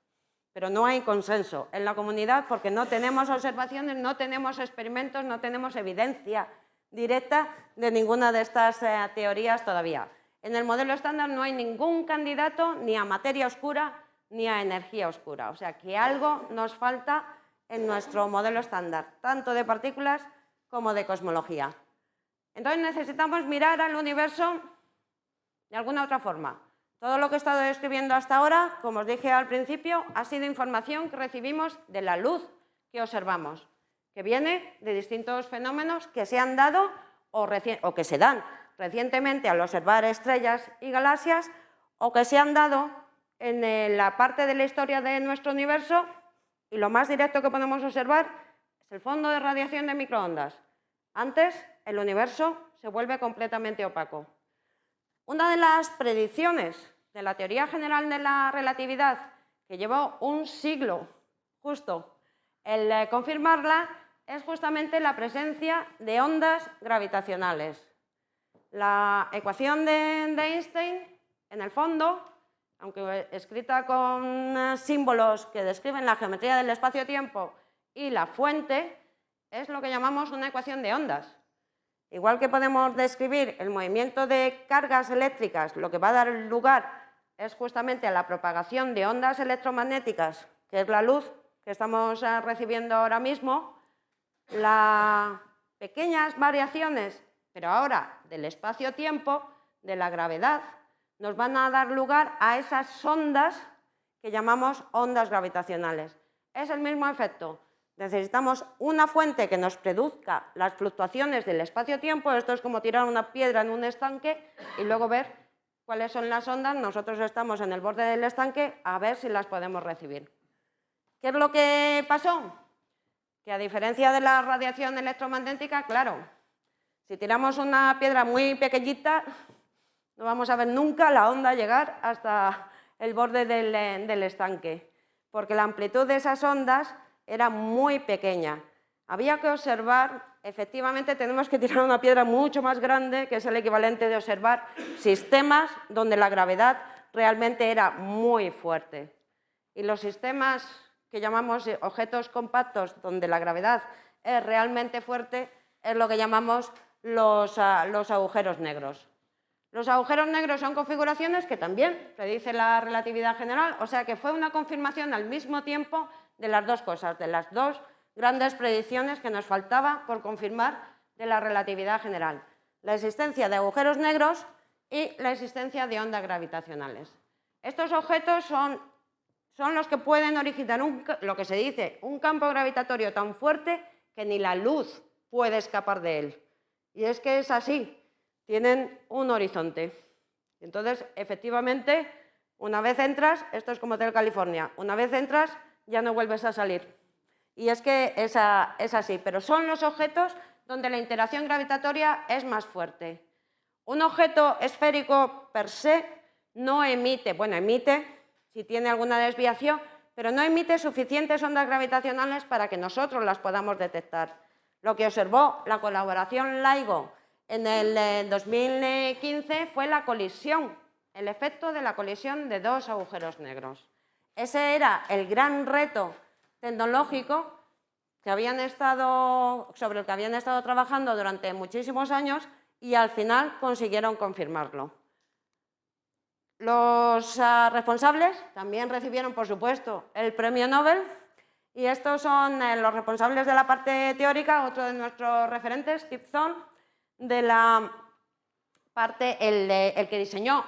B: pero no hay consenso en la comunidad porque no tenemos observaciones, no tenemos experimentos, no tenemos evidencia directa de ninguna de estas teorías todavía. En el modelo estándar no hay ningún candidato ni a materia oscura ni a energía oscura. O sea que algo nos falta en nuestro modelo estándar, tanto de partículas como de cosmología. Entonces necesitamos mirar al universo de alguna otra forma. Todo lo que he estado describiendo hasta ahora, como os dije al principio, ha sido información que recibimos de la luz que observamos, que viene de distintos fenómenos que se han dado o que se dan recientemente al observar estrellas y galaxias o que se han dado en la parte de la historia de nuestro universo, y lo más directo que podemos observar es el fondo de radiación de microondas. Antes, el universo se vuelve completamente opaco. Una de las predicciones de la teoría general de la relatividad, que llevó un siglo justo el confirmarla, es justamente la presencia de ondas gravitacionales. La ecuación de Einstein, en el fondo, aunque escrita con símbolos que describen la geometría del espacio-tiempo y la fuente, es lo que llamamos una ecuación de ondas. Igual que podemos describir el movimiento de cargas eléctricas, lo que va a dar lugar es justamente a la propagación de ondas electromagnéticas, que es la luz que estamos recibiendo ahora mismo, las pequeñas variaciones, pero ahora del espacio-tiempo, de la gravedad, nos van a dar lugar a esas ondas que llamamos ondas gravitacionales. Es el mismo efecto. Necesitamos una fuente que nos produzca las fluctuaciones del espacio-tiempo. Esto es como tirar una piedra en un estanque y luego ver cuáles son las ondas, nosotros estamos en el borde del estanque a ver si las podemos recibir. ¿Qué es lo que pasó? Que a diferencia de la radiación electromagnética, claro, si tiramos una piedra muy pequeñita, no vamos a ver nunca la onda llegar hasta el borde del estanque, porque la amplitud de esas ondas era muy pequeña. Había que observar, efectivamente tenemos que tirar una piedra mucho más grande, que es el equivalente de observar sistemas donde la gravedad realmente era muy fuerte. Y los sistemas que llamamos objetos compactos, donde la gravedad es realmente fuerte, es lo que llamamos los agujeros negros. Los agujeros negros son configuraciones que también predice la relatividad general, o sea que fue una confirmación al mismo tiempo de las dos cosas, de las dos grandes predicciones que nos faltaba por confirmar de la relatividad general: la existencia de agujeros negros y la existencia de ondas gravitacionales. Estos objetos son los que pueden originar lo que se dice un campo gravitatorio tan fuerte que ni la luz puede escapar de él. Y es que es así, tienen un horizonte. Entonces, efectivamente, una vez entras, esto es como Hotel California, una vez entras ya no vuelves a salir. Y es que es así, pero son los objetos donde la interacción gravitatoria es más fuerte. Un objeto esférico per se no emite, bueno, emite si tiene alguna desviación, pero no emite suficientes ondas gravitacionales para que nosotros las podamos detectar. Lo que observó la colaboración LIGO en el 2015 fue la colisión, el efecto de la colisión de dos agujeros negros. Ese era el gran reto tecnológico sobre el que habían estado trabajando durante muchísimos años y al final consiguieron confirmarlo. Los responsables también recibieron, por supuesto, el premio Nobel, y estos son los responsables de la parte teórica, otro de nuestros referentes, Kip Thorne, de la parte, el que diseñó,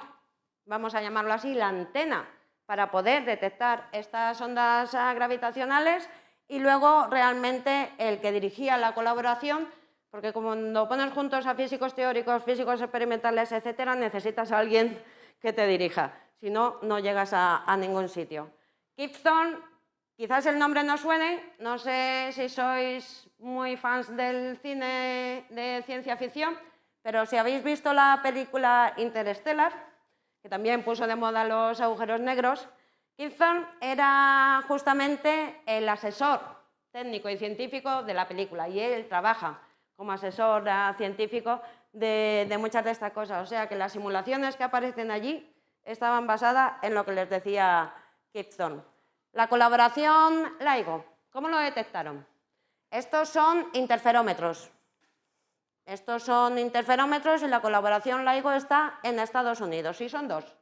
B: vamos a llamarlo así, la antena para poder detectar estas ondas gravitacionales, y luego realmente el que dirigía la colaboración, porque cuando pones juntos a físicos teóricos, físicos experimentales, etcétera, necesitas a alguien que te dirija, si no, no llegas a ningún sitio. Kip Thorne, quizás el nombre no suene, no sé si sois muy fans del cine de ciencia ficción, pero si habéis visto la película Interstellar, que también puso de moda los agujeros negros, Kip Thorne era justamente el asesor técnico y científico de la película, y él trabaja como asesor científico de muchas de estas cosas. O sea que las simulaciones que aparecen allí estaban basadas en lo que les decía Kip Thorne. La colaboración LIGO, ¿cómo lo detectaron? Estos son interferómetros. Estos son interferómetros y la colaboración LIGO está en Estados Unidos, y son dos.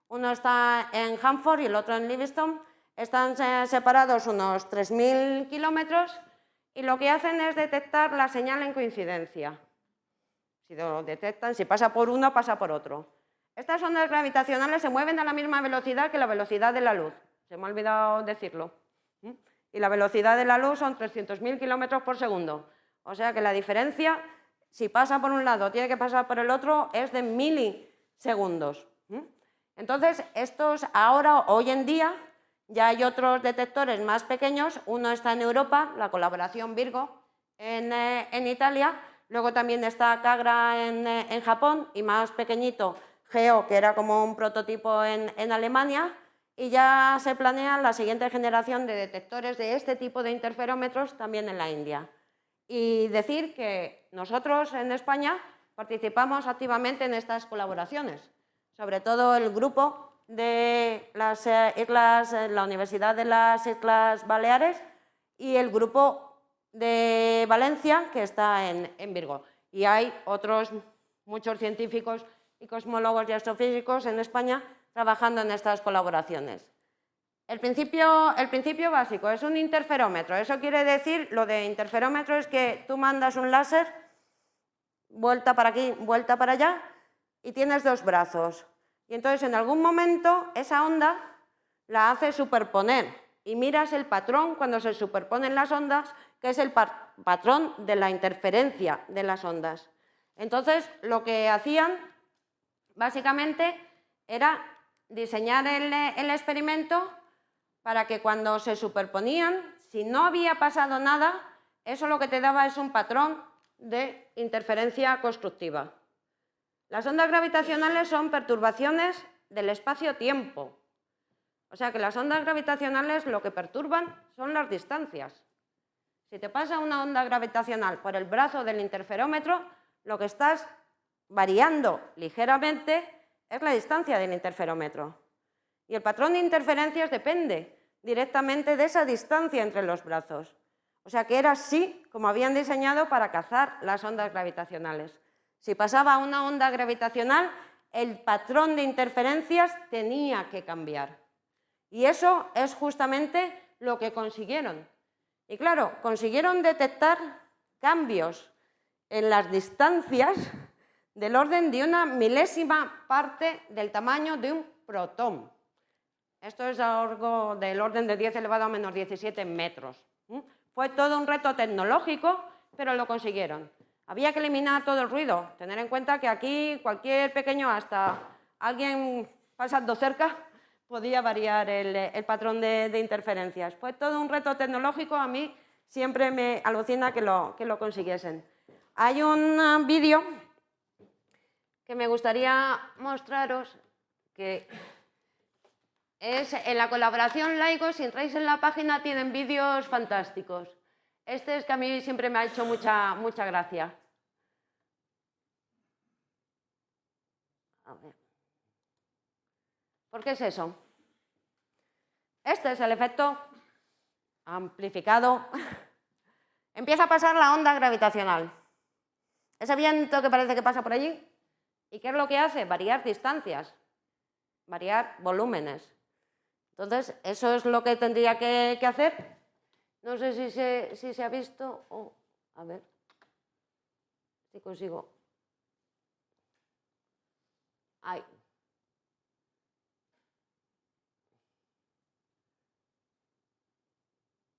B: Uno está en Hanford y el otro en Livingston. Están separados unos 3.000 kilómetros y lo que hacen es detectar la señal en coincidencia. Si lo detectan, si pasa por uno, pasa por otro. Estas ondas gravitacionales se mueven a la misma velocidad que la velocidad de la luz. Se me ha olvidado decirlo. Y la velocidad de la luz son 300.000 kilómetros por segundo. O sea que la diferencia, si pasa por un lado o tiene que pasar por el otro, es de milisegundos. Entonces, estos ahora, hoy en día, ya hay otros detectores más pequeños. Uno está en Europa, la colaboración Virgo, en Italia. Luego también está Kagra en Japón, y más pequeñito GEO, que era como un prototipo en Alemania. Y ya se planea la siguiente generación de detectores de este tipo de interferómetros también en la India. Y decir que nosotros en España participamos activamente en estas colaboraciones, sobre todo el grupo de las islas, la Universidad de las Islas Baleares, y el grupo de Valencia, que está en Virgo. Y hay otros muchos científicos y cosmólogos y astrofísicos en España trabajando en estas colaboraciones. El principio básico es un interferómetro. Eso quiere decir, lo de interferómetro es que tú mandas un láser, vuelta para aquí, vuelta para allá, y tienes dos brazos. Y entonces en algún momento esa onda la hace superponer, y miras el patrón cuando se superponen las ondas, que es el patrón de la interferencia de las ondas. Entonces lo que hacían básicamente era diseñar el experimento para que cuando se superponían, si no había pasado nada, eso lo que te daba es un patrón de interferencia constructiva. Las ondas gravitacionales son perturbaciones del espacio-tiempo. O sea que las ondas gravitacionales lo que perturban son las distancias. Si te pasa una onda gravitacional por el brazo del interferómetro, lo que estás variando ligeramente es la distancia del interferómetro. Y el patrón de interferencias depende directamente de esa distancia entre los brazos. O sea que era así como habían diseñado para cazar las ondas gravitacionales. Si pasaba una onda gravitacional, el patrón de interferencias tenía que cambiar. Y eso es justamente lo que consiguieron. Y claro, consiguieron detectar cambios en las distancias del orden de una milésima parte del tamaño de un protón. Esto es algo del orden de 10 elevado a menos 17 metros. Fue todo un reto tecnológico, pero lo consiguieron. Había que eliminar todo el ruido. Tener en cuenta que aquí cualquier pequeño, hasta alguien pasando cerca, podía variar el patrón de interferencias. Fue todo un reto tecnológico, a mí siempre me alucina que lo consiguiesen. Hay un vídeo que me gustaría mostraros, que es en la colaboración LIGO. Si entráis en la página tienen vídeos fantásticos. Este es que a mí siempre me ha hecho mucha gracia. A ver. ¿Por qué es eso? Este es el efecto amplificado. Empieza a pasar la onda gravitacional. Ese viento que parece que pasa por allí. ¿Y qué es lo que hace? Variar distancias, variar volúmenes. Entonces, eso es lo que tendría que hacer. No sé si se ha visto. A ver si consigo. Ahí.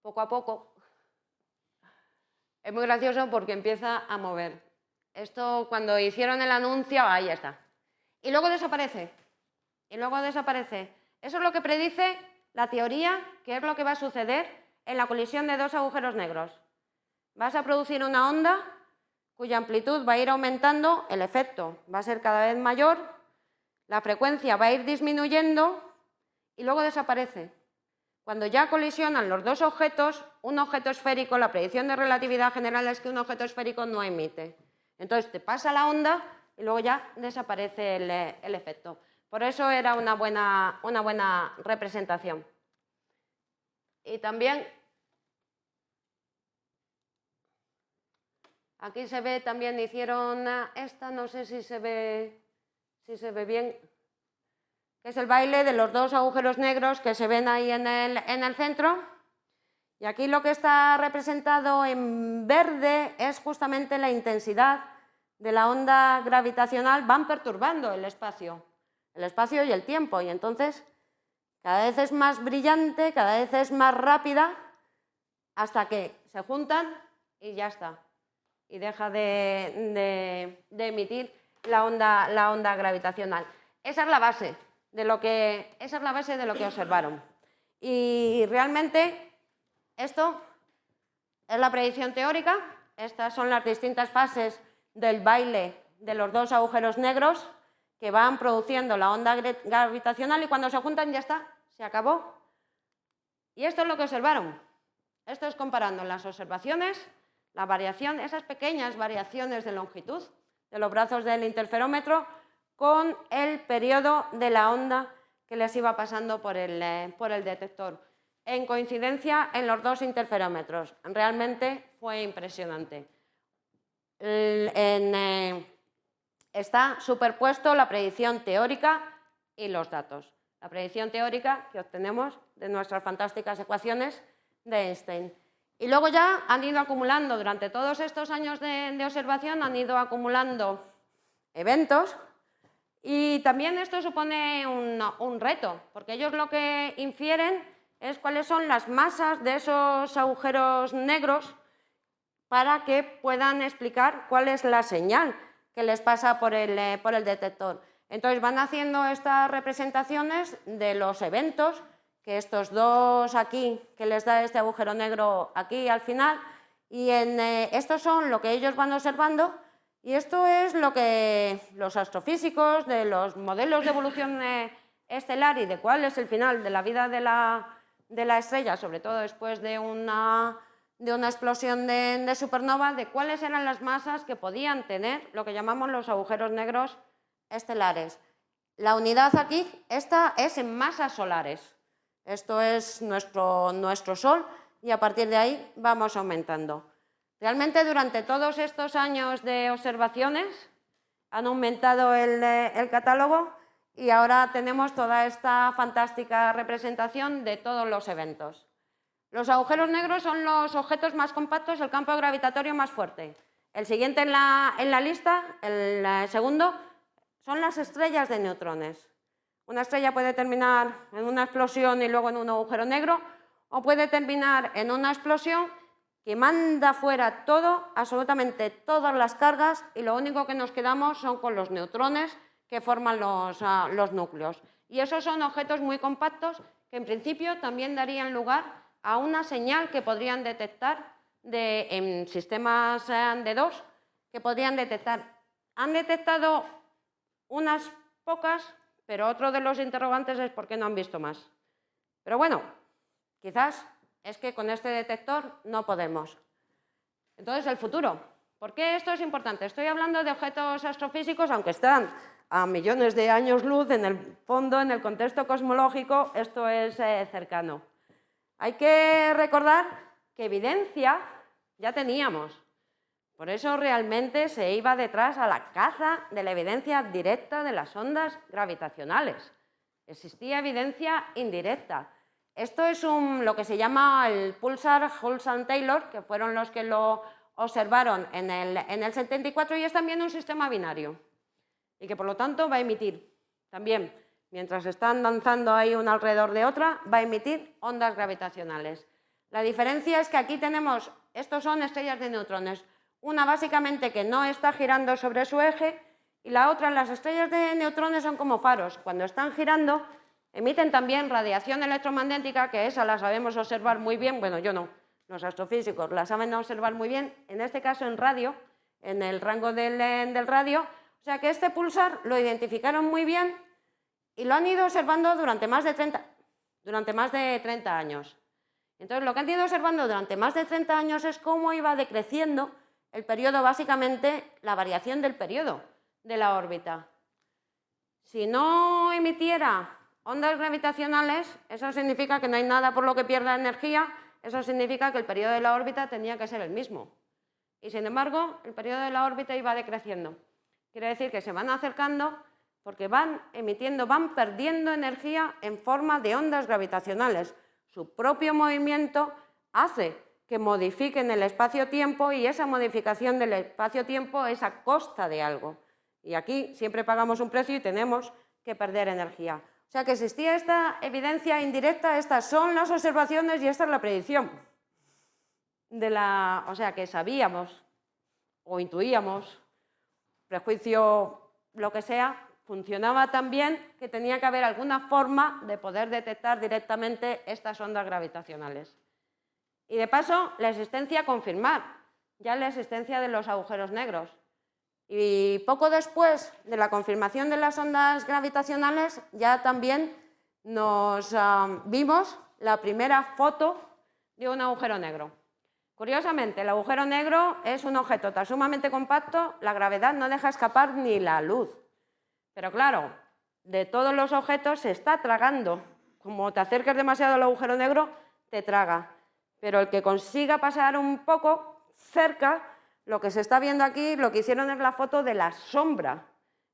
B: Poco a poco. Es muy gracioso porque empieza a mover. Esto cuando hicieron el anuncio, ahí está. Y luego desaparece. Y luego desaparece. Eso es lo que predice la teoría, que es lo que va a suceder en la colisión de dos agujeros negros. Vas a producir una onda cuya amplitud va a ir aumentando, el efecto va a ser cada vez mayor, la frecuencia va a ir disminuyendo y luego desaparece. Cuando ya colisionan los dos objetos, un objeto esférico, la predicción de relatividad general es que un objeto esférico no emite. Entonces te pasa la onda y luego ya desaparece el efecto. Por eso era una buena representación. Y también, aquí se ve, también hicieron esta, no sé si se ve bien, que es el baile de los dos agujeros negros que se ven ahí en el centro. Y aquí lo que está representado en verde es justamente la intensidad de la onda gravitacional. Van perturbando el espacio y el tiempo, y entonces cada vez es más brillante, cada vez es más rápida, hasta que se juntan y ya está. Y deja de emitir la onda gravitacional. Esa es la base de lo que observaron. Y realmente esto es la predicción teórica. Estas son las distintas fases del baile de los dos agujeros negros que van produciendo la onda gravitacional, y cuando se juntan ya está, se acabó. Y esto es lo que observaron. Esto es comparando las observaciones, la variación, esas pequeñas variaciones de longitud de los brazos del interferómetro con el periodo de la onda que les iba pasando por el detector, en coincidencia en los dos interferómetros. Realmente fue impresionante. Está superpuesto la predicción teórica y los datos. La predicción teórica que obtenemos de nuestras fantásticas ecuaciones de Einstein. Y luego ya han ido acumulando, durante todos estos años de observación, han ido acumulando eventos, y también esto supone un reto, porque ellos lo que infieren es cuáles son las masas de esos agujeros negros para que puedan explicar cuál es la señal que les pasa por el detector. Entonces van haciendo estas representaciones de los eventos, que estos dos aquí, que les da este agujero negro aquí al final, y estos son lo que ellos van observando, y esto es lo que los astrofísicos de los modelos de evolución estelar y de cuál es el final de la vida de la estrella, sobre todo después de una explosión de supernova, de cuáles eran las masas que podían tener lo que llamamos los agujeros negros estelares. La unidad aquí, esta es en masas solares. Esto es nuestro Sol y a partir de ahí vamos aumentando. Realmente durante todos estos años de observaciones han aumentado el catálogo y ahora tenemos toda esta fantástica representación de todos los eventos. Los agujeros negros son los objetos más compactos, el campo gravitatorio más fuerte. El siguiente en la lista, el segundo, son las estrellas de neutrones. Una estrella puede terminar en una explosión y luego en un agujero negro, o puede terminar en una explosión que manda fuera todo, absolutamente todas las cargas, y lo único que nos quedamos son con los neutrones que forman los núcleos. Y esos son objetos muy compactos que en principio también darían lugar a una señal que podrían detectar en sistemas de dos, que podrían detectar. Han detectado unas pocas, pero otro de los interrogantes es por qué no han visto más. Pero bueno, quizás es que con este detector no podemos. Entonces, el futuro. ¿Por qué esto es importante? Estoy hablando de objetos astrofísicos, aunque están a millones de años luz, en el fondo, en el contexto cosmológico, esto es cercano. Hay que recordar que evidencia ya teníamos. Por eso realmente se iba detrás a la caza de la evidencia directa de las ondas gravitacionales. Existía evidencia indirecta. Esto es lo que se llama el pulsar Hulshan-Taylor, que fueron los que lo observaron en el 74, y es también un sistema binario. Y que por lo tanto va a emitir también, mientras están danzando ahí una alrededor de otra, va a emitir ondas gravitacionales. La diferencia es que aquí tenemos, estos son estrellas de neutrones, una básicamente que no está girando sobre su eje y la otra, las estrellas de neutrones son como faros. Cuando están girando emiten también radiación electromagnética, que esa la sabemos observar muy bien, bueno, yo no, los astrofísicos la saben observar muy bien, en este caso en radio, en el rango del radio, o sea que este pulsar lo identificaron muy bien y lo han ido observando durante más de 30 años. Entonces, lo que han ido observando durante más de 30 años es cómo iba decreciendo el periodo, básicamente la variación del periodo de la órbita. Si no emitiera ondas gravitacionales, eso significa que no hay nada por lo que pierda energía, eso significa que el periodo de la órbita tenía que ser el mismo. Y sin embargo, el periodo de la órbita iba decreciendo. Quiere decir que se van acercando porque van perdiendo energía en forma de ondas gravitacionales. Su propio movimiento hace que modifiquen el espacio-tiempo y esa modificación del espacio-tiempo es a costa de algo. Y aquí siempre pagamos un precio y tenemos que perder energía. O sea que existía esta evidencia indirecta, estas son las observaciones y esta es la predicción. O sea que sabíamos o intuíamos, prejuicio, lo que sea, funcionaba tan bien que tenía que haber alguna forma de poder detectar directamente estas ondas gravitacionales. Y de paso, confirmar ya la existencia de los agujeros negros. Y poco después de la confirmación de las ondas gravitacionales, ya también nos vimos la primera foto de un agujero negro. Curiosamente, el agujero negro es un objeto tan sumamente compacto, la gravedad no deja escapar ni la luz. Pero claro, de todos los objetos se está tragando. Como te acerques demasiado al agujero negro, te traga. Pero el que consiga pasar un poco cerca, lo que se está viendo aquí, lo que hicieron es la foto de la sombra,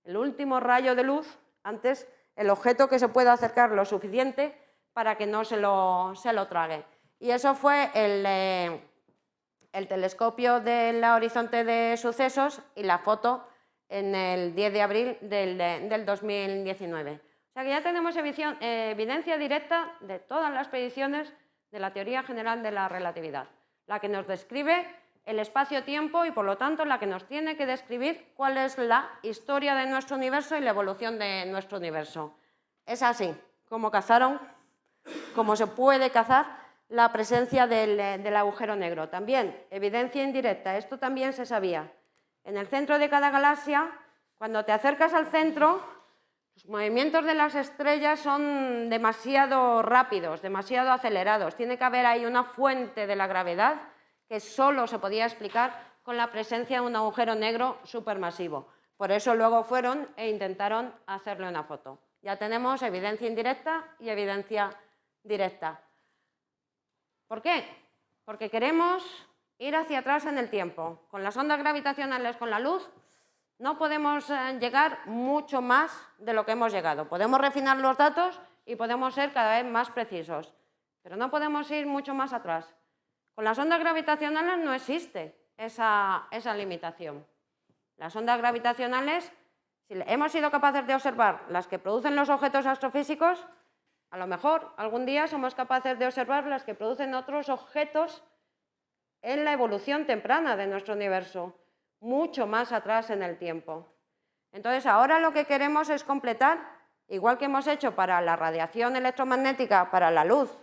B: el último rayo de luz, antes el objeto que se pueda acercar lo suficiente para que no se lo trague. Y eso fue el telescopio del horizonte de sucesos y la foto en el 10 de abril del 2019. O sea que ya tenemos evidencia directa de todas las predicciones de la teoría general de la relatividad, la que nos describe el espacio-tiempo y, por lo tanto, la que nos tiene que describir cuál es la historia de nuestro universo y la evolución de nuestro universo. Es así como cazaron, como se puede cazar la presencia del agujero negro. También, evidencia indirecta, esto también se sabía. En el centro de cada galaxia, cuando te acercas al centro, los movimientos de las estrellas son demasiado rápidos, demasiado acelerados. Tiene que haber ahí una fuente de la gravedad que solo se podía explicar con la presencia de un agujero negro supermasivo. Por eso luego fueron e intentaron hacerle una foto. Ya tenemos evidencia indirecta y evidencia directa. ¿Por qué? Porque queremos ir hacia atrás en el tiempo. Con las ondas gravitacionales, con la luz, no podemos llegar mucho más de lo que hemos llegado. Podemos refinar los datos y podemos ser cada vez más precisos, pero no podemos ir mucho más atrás. Con las ondas gravitacionales no existe esa limitación. Las ondas gravitacionales, si hemos sido capaces de observar las que producen los objetos astrofísicos, a lo mejor algún día somos capaces de observar las que producen otros objetos en la evolución temprana de nuestro universo, mucho más atrás en el tiempo. Entonces, ahora lo que queremos es completar, igual que hemos hecho para la radiación electromagnética, para la luz,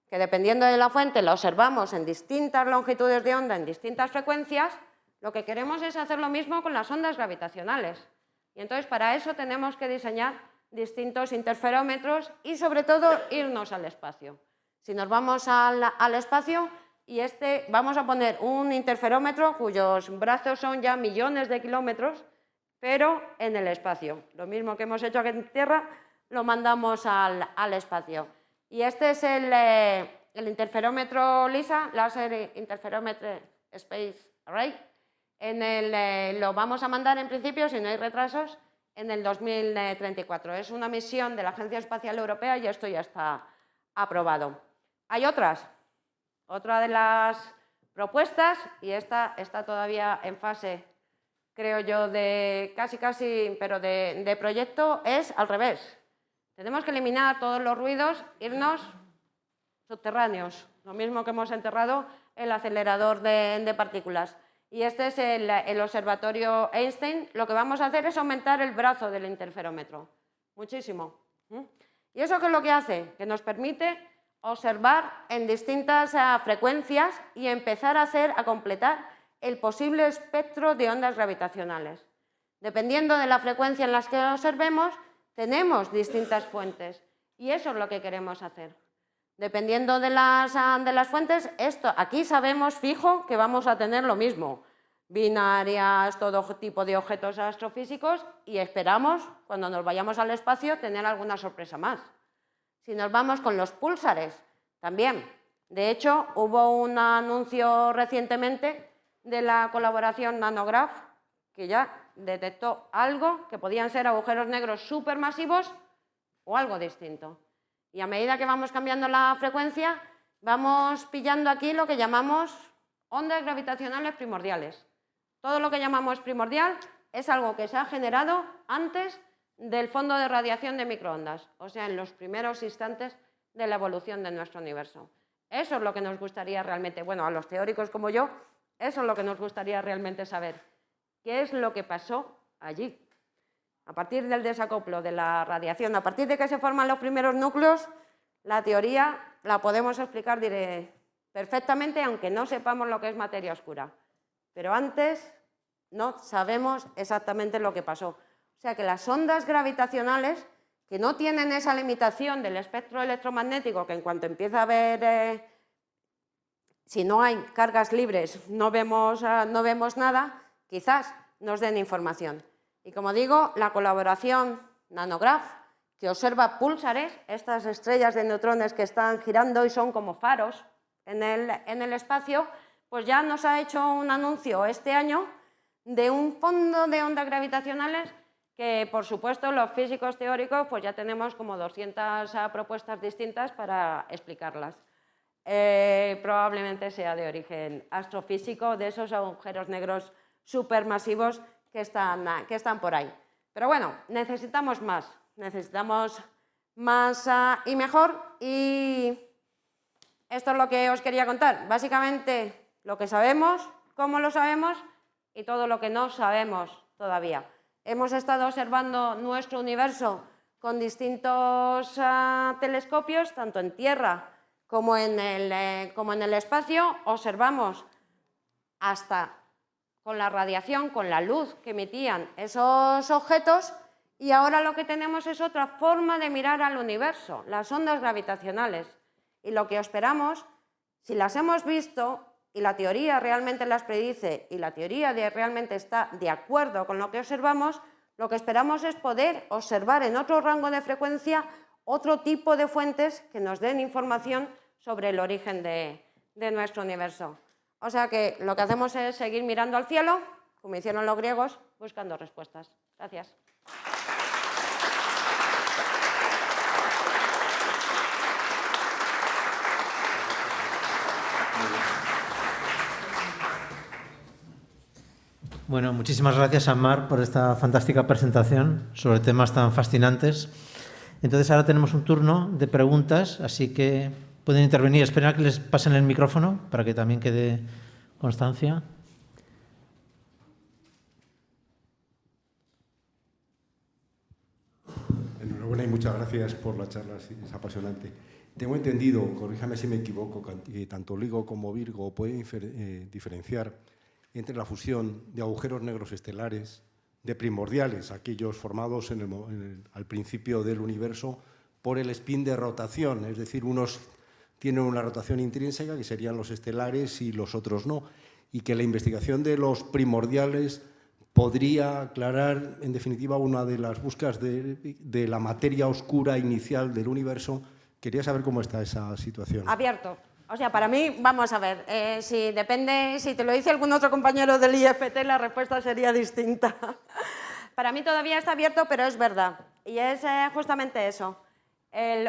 B: que dependiendo de la fuente la observamos en distintas longitudes de onda, en distintas frecuencias, lo que queremos es hacer lo mismo con las ondas gravitacionales. Y entonces, para eso tenemos que diseñar distintos interferómetros y, sobre todo, irnos al espacio. Si nos vamos al espacio, vamos a poner un interferómetro cuyos brazos son ya millones de kilómetros, pero en el espacio. Lo mismo que hemos hecho aquí en Tierra, lo mandamos al espacio. Y este es el interferómetro LISA, Laser Interferometer Space Array. Lo vamos a mandar en principio, si no hay retrasos, en el 2034. Es una misión de la Agencia Espacial Europea y esto ya está aprobado. Hay otras. Otra de las propuestas, y esta está todavía en fase, creo yo, de pero de proyecto, es al revés. Tenemos que eliminar todos los ruidos, irnos subterráneos, lo mismo que hemos enterrado el acelerador de partículas. Y este es el observatorio Einstein. Lo que vamos a hacer es aumentar el brazo del interferómetro, muchísimo. ¿Y eso qué es lo que hace? Que nos permite observar en distintas frecuencias y empezar a completar el posible espectro de ondas gravitacionales. Dependiendo de la frecuencia en la que observemos, tenemos distintas fuentes y eso es lo que queremos hacer. Dependiendo de las fuentes, aquí sabemos fijo que vamos a tener lo mismo, binarias, todo tipo de objetos astrofísicos, y esperamos, cuando nos vayamos al espacio, tener alguna sorpresa más. Si nos vamos con los púlsares, también. De hecho, hubo un anuncio recientemente de la colaboración Nanograph, que ya detectó algo que podían ser agujeros negros supermasivos o algo distinto. Y a medida que vamos cambiando la frecuencia, vamos pillando aquí lo que llamamos ondas gravitacionales primordiales. Todo lo que llamamos primordial es algo que se ha generado antes del fondo de radiación de microondas, o sea, en los primeros instantes de la evolución de nuestro universo. Eso es lo que nos gustaría realmente, bueno, a los teóricos como yo, eso es lo que nos gustaría realmente saber. ¿Qué es lo que pasó allí? A partir del desacoplo de la radiación, a partir de que se forman los primeros núcleos, la teoría la podemos explicar perfectamente, aunque no sepamos lo que es materia oscura. Pero antes no sabemos exactamente lo que pasó. O sea que las ondas gravitacionales, que no tienen esa limitación del espectro electromagnético, que en cuanto empieza a haber, si no hay cargas libres, no vemos nada, quizás nos den información. Y como digo, la colaboración Nanograph, que observa púlsares, estas estrellas de neutrones que están girando y son como faros en el espacio, pues ya nos ha hecho un anuncio este año de un fondo de ondas gravitacionales que, por supuesto, los físicos teóricos pues ya tenemos como 200 propuestas distintas para explicarlas. Probablemente sea de origen astrofísico, de esos agujeros negros supermasivos que están por ahí. Pero bueno, necesitamos más y mejor, y esto es lo que os quería contar. Básicamente, lo que sabemos, cómo lo sabemos y todo lo que no sabemos todavía. Hemos estado observando nuestro universo con distintos telescopios, tanto en Tierra como en el espacio. Observamos hasta con la radiación, con la luz que emitían esos objetos, y ahora lo que tenemos es otra forma de mirar al universo, las ondas gravitacionales. Y lo que esperamos, si las hemos visto y la teoría realmente las predice y la teoría realmente está de acuerdo con lo que observamos, lo que esperamos es poder observar en otro rango de frecuencia otro tipo de fuentes que nos den información sobre el origen de nuestro universo. O sea que lo que hacemos es seguir mirando al cielo, como hicieron los griegos, buscando respuestas. Gracias.
A: Bueno, muchísimas gracias a Mar por esta fantástica presentación sobre temas tan fascinantes. Entonces ahora tenemos un turno de preguntas, así que pueden intervenir. Esperen a que les pasen el micrófono para que también quede constancia.
C: Enhorabuena y muchas gracias por la charla, es apasionante. Tengo entendido, corríjame si me equivoco, que tanto LIGO como Virgo pueden diferenciar entre la fusión de agujeros negros estelares, de primordiales, aquellos formados al principio del universo por el spin de rotación, es decir, unos tienen una rotación intrínseca, que serían los estelares, y los otros no, y que la investigación de los primordiales podría aclarar, en definitiva, una de las búsquedas de la materia oscura inicial del universo. Quería saber cómo está esa situación.
B: Abierto. O sea, para mí, vamos a ver, si te lo dice algún otro compañero del IFT, la respuesta sería distinta. Para mí todavía está abierto, pero es verdad. Y es justamente eso.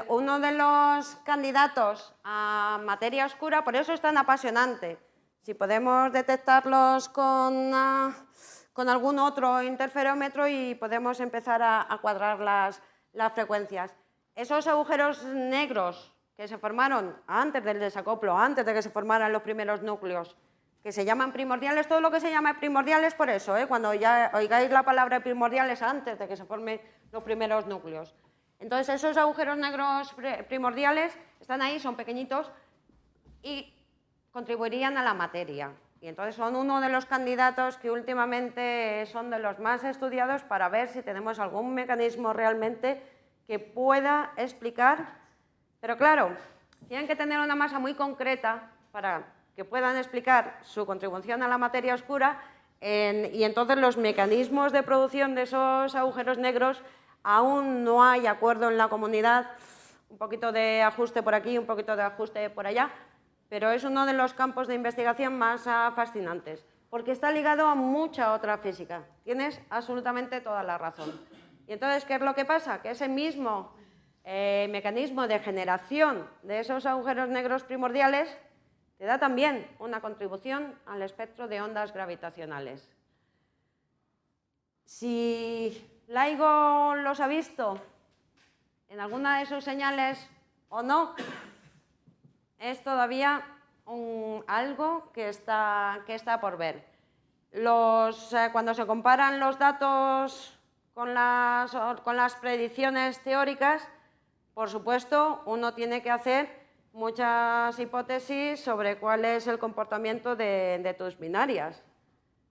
B: Uno de los candidatos a materia oscura, por eso es tan apasionante. Si podemos detectarlos con algún otro interferómetro y podemos empezar a cuadrar las frecuencias. Esos agujeros negros que se formaron antes del desacoplo, antes de que se formaran los primeros núcleos, que se llaman primordiales, todo lo que se llama primordiales por eso, cuando ya oigáis la palabra primordiales antes de que se formen los primeros núcleos. Entonces, esos agujeros negros primordiales están ahí, son pequeñitos y contribuirían a la materia. Y entonces son uno de los candidatos que últimamente son de los más estudiados para ver si tenemos algún mecanismo realmente que pueda explicar. Pero claro, tienen que tener una masa muy concreta para que puedan explicar su contribución a la materia oscura, y entonces los mecanismos de producción de esos agujeros negros aún no hay acuerdo en la comunidad, un poquito de ajuste por aquí, un poquito de ajuste por allá, pero es uno de los campos de investigación más fascinantes, porque está ligado a mucha otra física. Tienes absolutamente toda la razón. Y entonces, ¿qué es lo que pasa? Que ese mismo mecanismo de generación de esos agujeros negros primordiales te da también una contribución al espectro de ondas gravitacionales. Si LIGO los ha visto en alguna de sus señales o no, es todavía algo que está por ver. Cuando se comparan los datos con las predicciones teóricas, por supuesto, uno tiene que hacer muchas hipótesis sobre cuál es el comportamiento de tus binarias.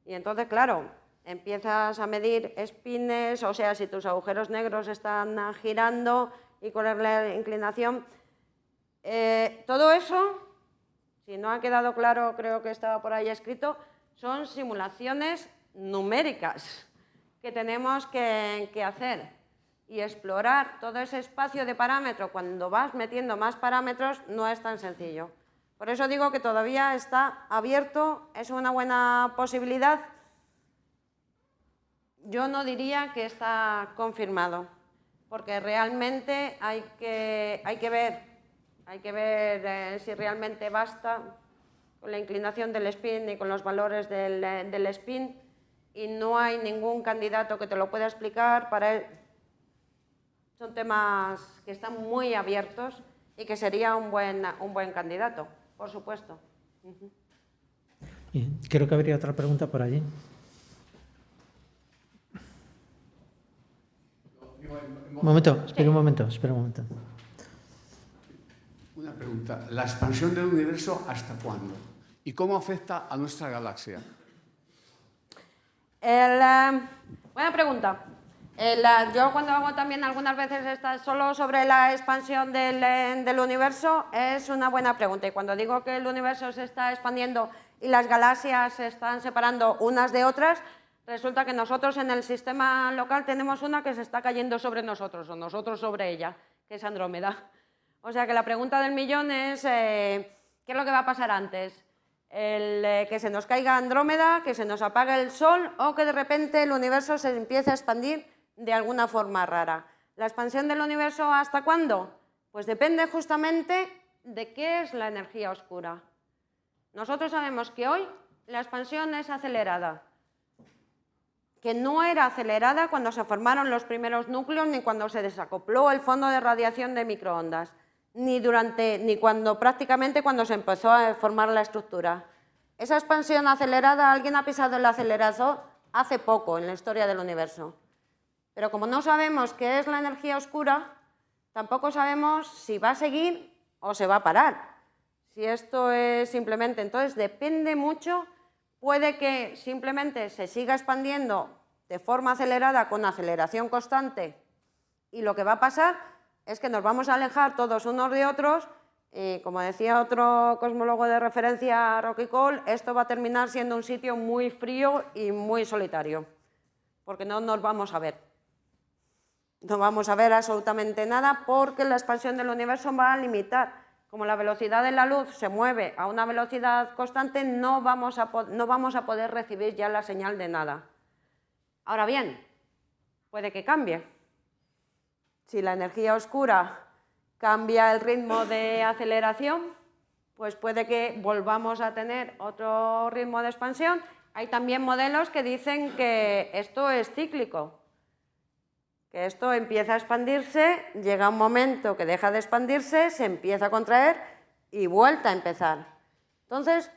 B: Y entonces, claro, empiezas a medir spines, o sea, si tus agujeros negros están girando y cuál es la inclinación. Todo eso, si no ha quedado claro, creo que estaba por ahí escrito, son simulaciones numéricas que tenemos que hacer. Y explorar todo ese espacio de parámetros cuando vas metiendo más parámetros no es tan sencillo. Por eso digo que todavía está abierto, es una buena posibilidad. Yo no diría que está confirmado, porque realmente hay que ver si realmente basta con la inclinación del spin y con los valores del spin, y no hay ningún candidato que te lo pueda explicar. Son temas que están muy abiertos y que sería un buen candidato, por supuesto.
A: Y creo que habría otra pregunta por allí. Un momento, espera un momento.
D: Una pregunta. ¿La expansión del universo hasta cuándo? ¿Y cómo afecta a nuestra galaxia?
B: Buena pregunta. Yo cuando hago también algunas veces solo sobre la expansión del universo, es una buena pregunta. Y cuando digo que el universo se está expandiendo y las galaxias se están separando unas de otras, resulta que nosotros en el sistema local tenemos una que se está cayendo sobre nosotros, o nosotros sobre ella, que es Andrómeda. O sea que la pregunta del millón es, ¿qué es lo que va a pasar antes? Que se nos caiga Andrómeda, que se nos apague el Sol, o que de repente el universo se empiece a expandir de alguna forma rara. ¿La expansión del universo hasta cuándo? Pues depende justamente de qué es la energía oscura. Nosotros sabemos que hoy la expansión es acelerada, que no era acelerada cuando se formaron los primeros núcleos ni cuando se desacopló el fondo de radiación de microondas, ni cuando prácticamente cuando se empezó a formar la estructura. Esa expansión acelerada, alguien ha pisado el acelerador hace poco en la historia del universo. Pero como no sabemos qué es la energía oscura, tampoco sabemos si va a seguir o se va a parar. Si esto es simplemente, entonces depende mucho, puede que simplemente se siga expandiendo de forma acelerada con aceleración constante y lo que va a pasar es que nos vamos a alejar todos unos de otros y, como decía otro cosmólogo de referencia, Rocky Cole, esto va a terminar siendo un sitio muy frío y muy solitario, porque no nos vamos a ver. No vamos a ver absolutamente nada porque la expansión del universo va a limitar. Como la velocidad de la luz se mueve a una velocidad constante, no vamos a poder recibir ya la señal de nada. Ahora bien, puede que cambie. Si la energía oscura cambia el ritmo de aceleración, pues puede que volvamos a tener otro ritmo de expansión. Hay también modelos que dicen que esto es cíclico, que esto empieza a expandirse, llega un momento que deja de expandirse, se empieza a contraer y vuelta a empezar. Entonces,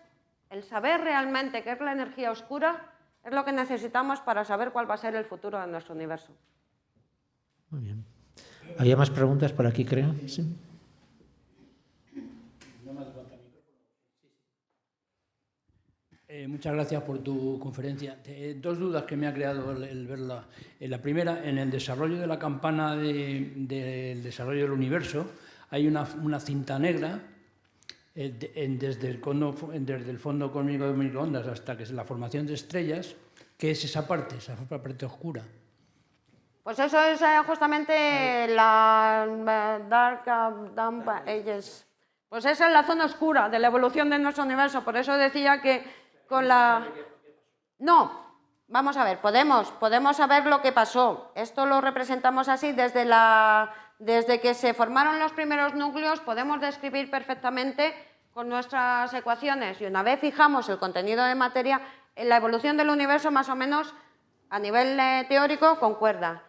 B: el saber realmente qué es la energía oscura es lo que necesitamos para saber cuál va a ser el futuro de nuestro universo.
A: Muy bien. ¿Había más preguntas por aquí, creo? Sí.
E: Muchas gracias por tu conferencia. Dos dudas que me ha creado el verla. La primera, en el desarrollo de la campana del desarrollo del universo, hay una cinta negra desde el fondo cósmico de microondas hasta que es la formación de estrellas. ¿Qué es esa parte oscura?
B: Pues eso es justamente la Dark Ages. Pues esa es la zona oscura de la evolución de nuestro universo. Por eso decía que con la... No, vamos a ver, podemos saber lo que pasó. Esto lo representamos así desde que se formaron los primeros núcleos, podemos describir perfectamente con nuestras ecuaciones. Y una vez fijamos el contenido de materia, en la evolución del universo más o menos a nivel teórico concuerda.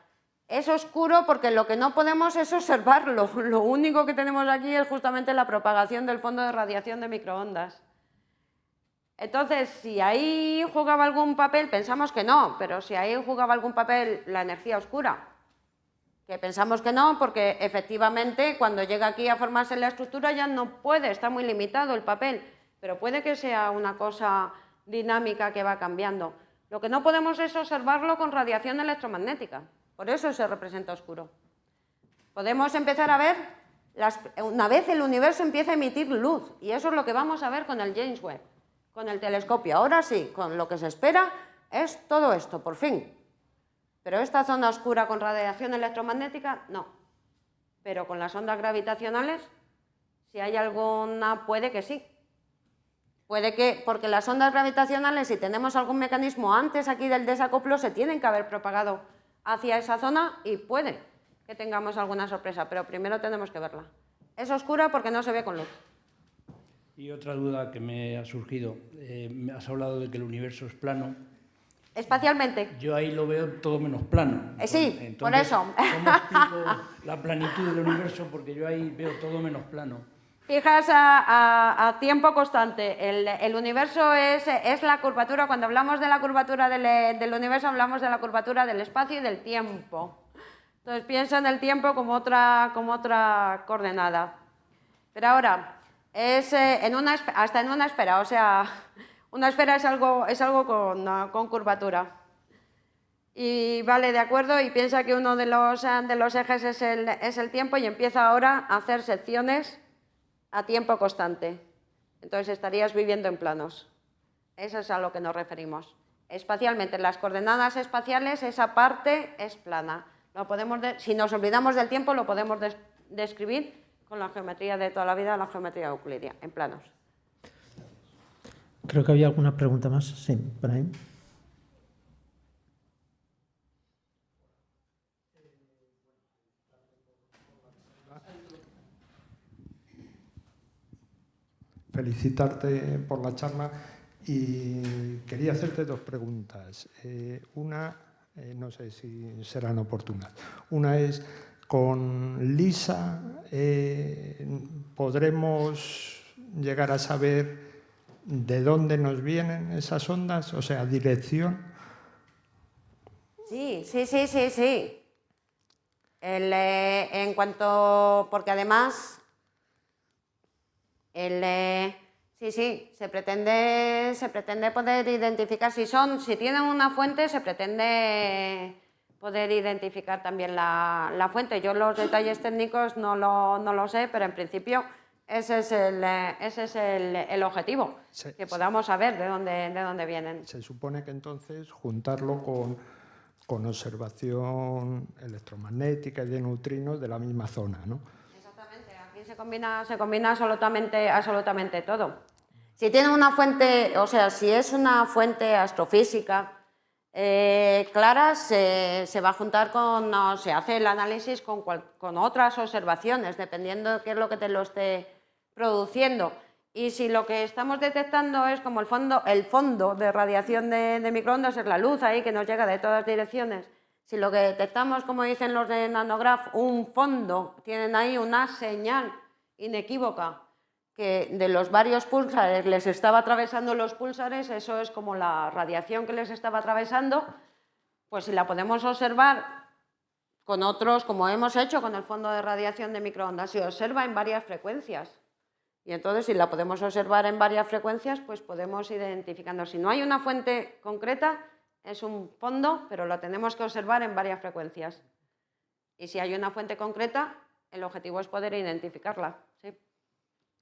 B: Es oscuro porque lo que no podemos es observarlo. Lo único que tenemos aquí es justamente la propagación del fondo de radiación de microondas. Entonces, si ahí jugaba algún papel, pensamos que no, pero si ahí jugaba algún papel la energía oscura, que pensamos que no, porque efectivamente cuando llega aquí a formarse la estructura ya no puede, está muy limitado el papel, pero puede que sea una cosa dinámica que va cambiando. Lo que no podemos es observarlo con radiación electromagnética. Por eso se representa oscuro. Podemos empezar a ver, una vez el universo empieza a emitir luz, y eso es lo que vamos a ver con el James Webb, con el telescopio. Ahora sí, con lo que se espera es todo esto, por fin. Pero esta zona oscura con radiación electromagnética, no. Pero con las ondas gravitacionales, si hay alguna, puede que sí. Puede que, porque las ondas gravitacionales, si tenemos algún mecanismo antes aquí del desacoplo, se tienen que haber propagado hacia esa zona y puede que tengamos alguna sorpresa, pero primero tenemos que verla. Es oscura porque no se ve con luz.
E: Y otra duda que me ha surgido, me has hablado de que el universo es plano.
B: Espacialmente.
E: Yo ahí lo veo todo menos plano.
B: Sí,
E: entonces,
B: por eso.
E: ¿cómo explico la planitud del universo? Porque yo ahí veo todo menos plano.
B: fijas a tiempo constante. El universo es la curvatura. Cuando hablamos de la curvatura del universo, hablamos de la curvatura del espacio y del tiempo. Entonces piensa en el tiempo como otra coordenada. Pero ahora, hasta en una esfera, o sea, una esfera es algo con curvatura. Y vale, de acuerdo, y piensa que uno de los ejes es el tiempo y empieza ahora a hacer secciones a tiempo constante. Entonces estarías viviendo en planos. Eso es a lo que nos referimos. Espacialmente, las coordenadas espaciales, esa parte es plana. Si nos olvidamos del tiempo, lo podemos describir con la geometría de toda la vida, la geometría euclidia, en planos.
A: Creo que había alguna pregunta más. Sí, por ahí.
F: Felicitarte por la charla y quería hacerte dos preguntas. Una, no sé si serán oportunas. Una es, con LISA, ¿podremos llegar a saber de dónde nos vienen esas ondas? O sea, dirección.
B: Sí. En cuanto, porque además, se pretende poder identificar, si tienen una fuente, se pretende poder identificar también la fuente. Yo los detalles técnicos no lo sé, pero en principio ese es el objetivo,
F: Sí,
B: que podamos saber de dónde vienen.
F: Se supone que entonces juntarlo con observación electromagnética y de neutrinos de la misma zona, ¿no?
B: Exactamente, aquí se combina absolutamente todo. Si tiene una fuente, o sea, si es una fuente astrofísica clara, se va a juntar se hace el análisis con otras observaciones, dependiendo de qué es lo que te lo esté produciendo. Y si lo que estamos detectando es como el fondo de radiación de microondas, es la luz ahí que nos llega de todas direcciones. Si lo que detectamos, como dicen los de Nanograph, un fondo, tienen ahí una señal inequívoca que de los varios púlsares les estaba atravesando los púlsares, eso es como la radiación que les estaba atravesando, pues si la podemos observar con otros, como hemos hecho con el fondo de radiación de microondas, se observa en varias frecuencias. Y entonces, si la podemos observar en varias frecuencias, pues podemos identificando. Si no hay una fuente concreta, es un fondo, pero lo tenemos que observar en varias frecuencias. Y si hay una fuente concreta, el objetivo es poder identificarla. ¿Sí?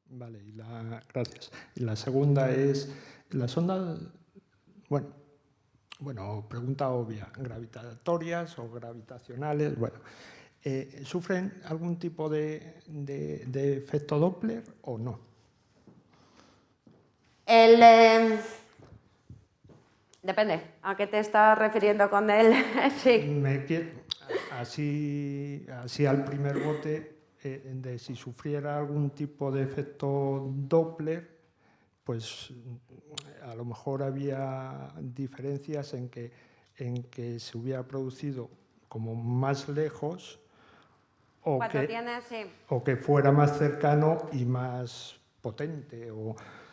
F: Vale, gracias. Y la segunda es, las ondas, bueno, pregunta obvia, gravitatorias o gravitacionales, ¿sufren algún tipo de efecto Doppler o no?
B: Depende, ¿a qué te estás refiriendo con él? Sí.
F: Así al primer bote, de si sufriera algún tipo de efecto Doppler, pues a lo mejor había diferencias en que se hubiera producido como más lejos o que fuera más cercano y más potente.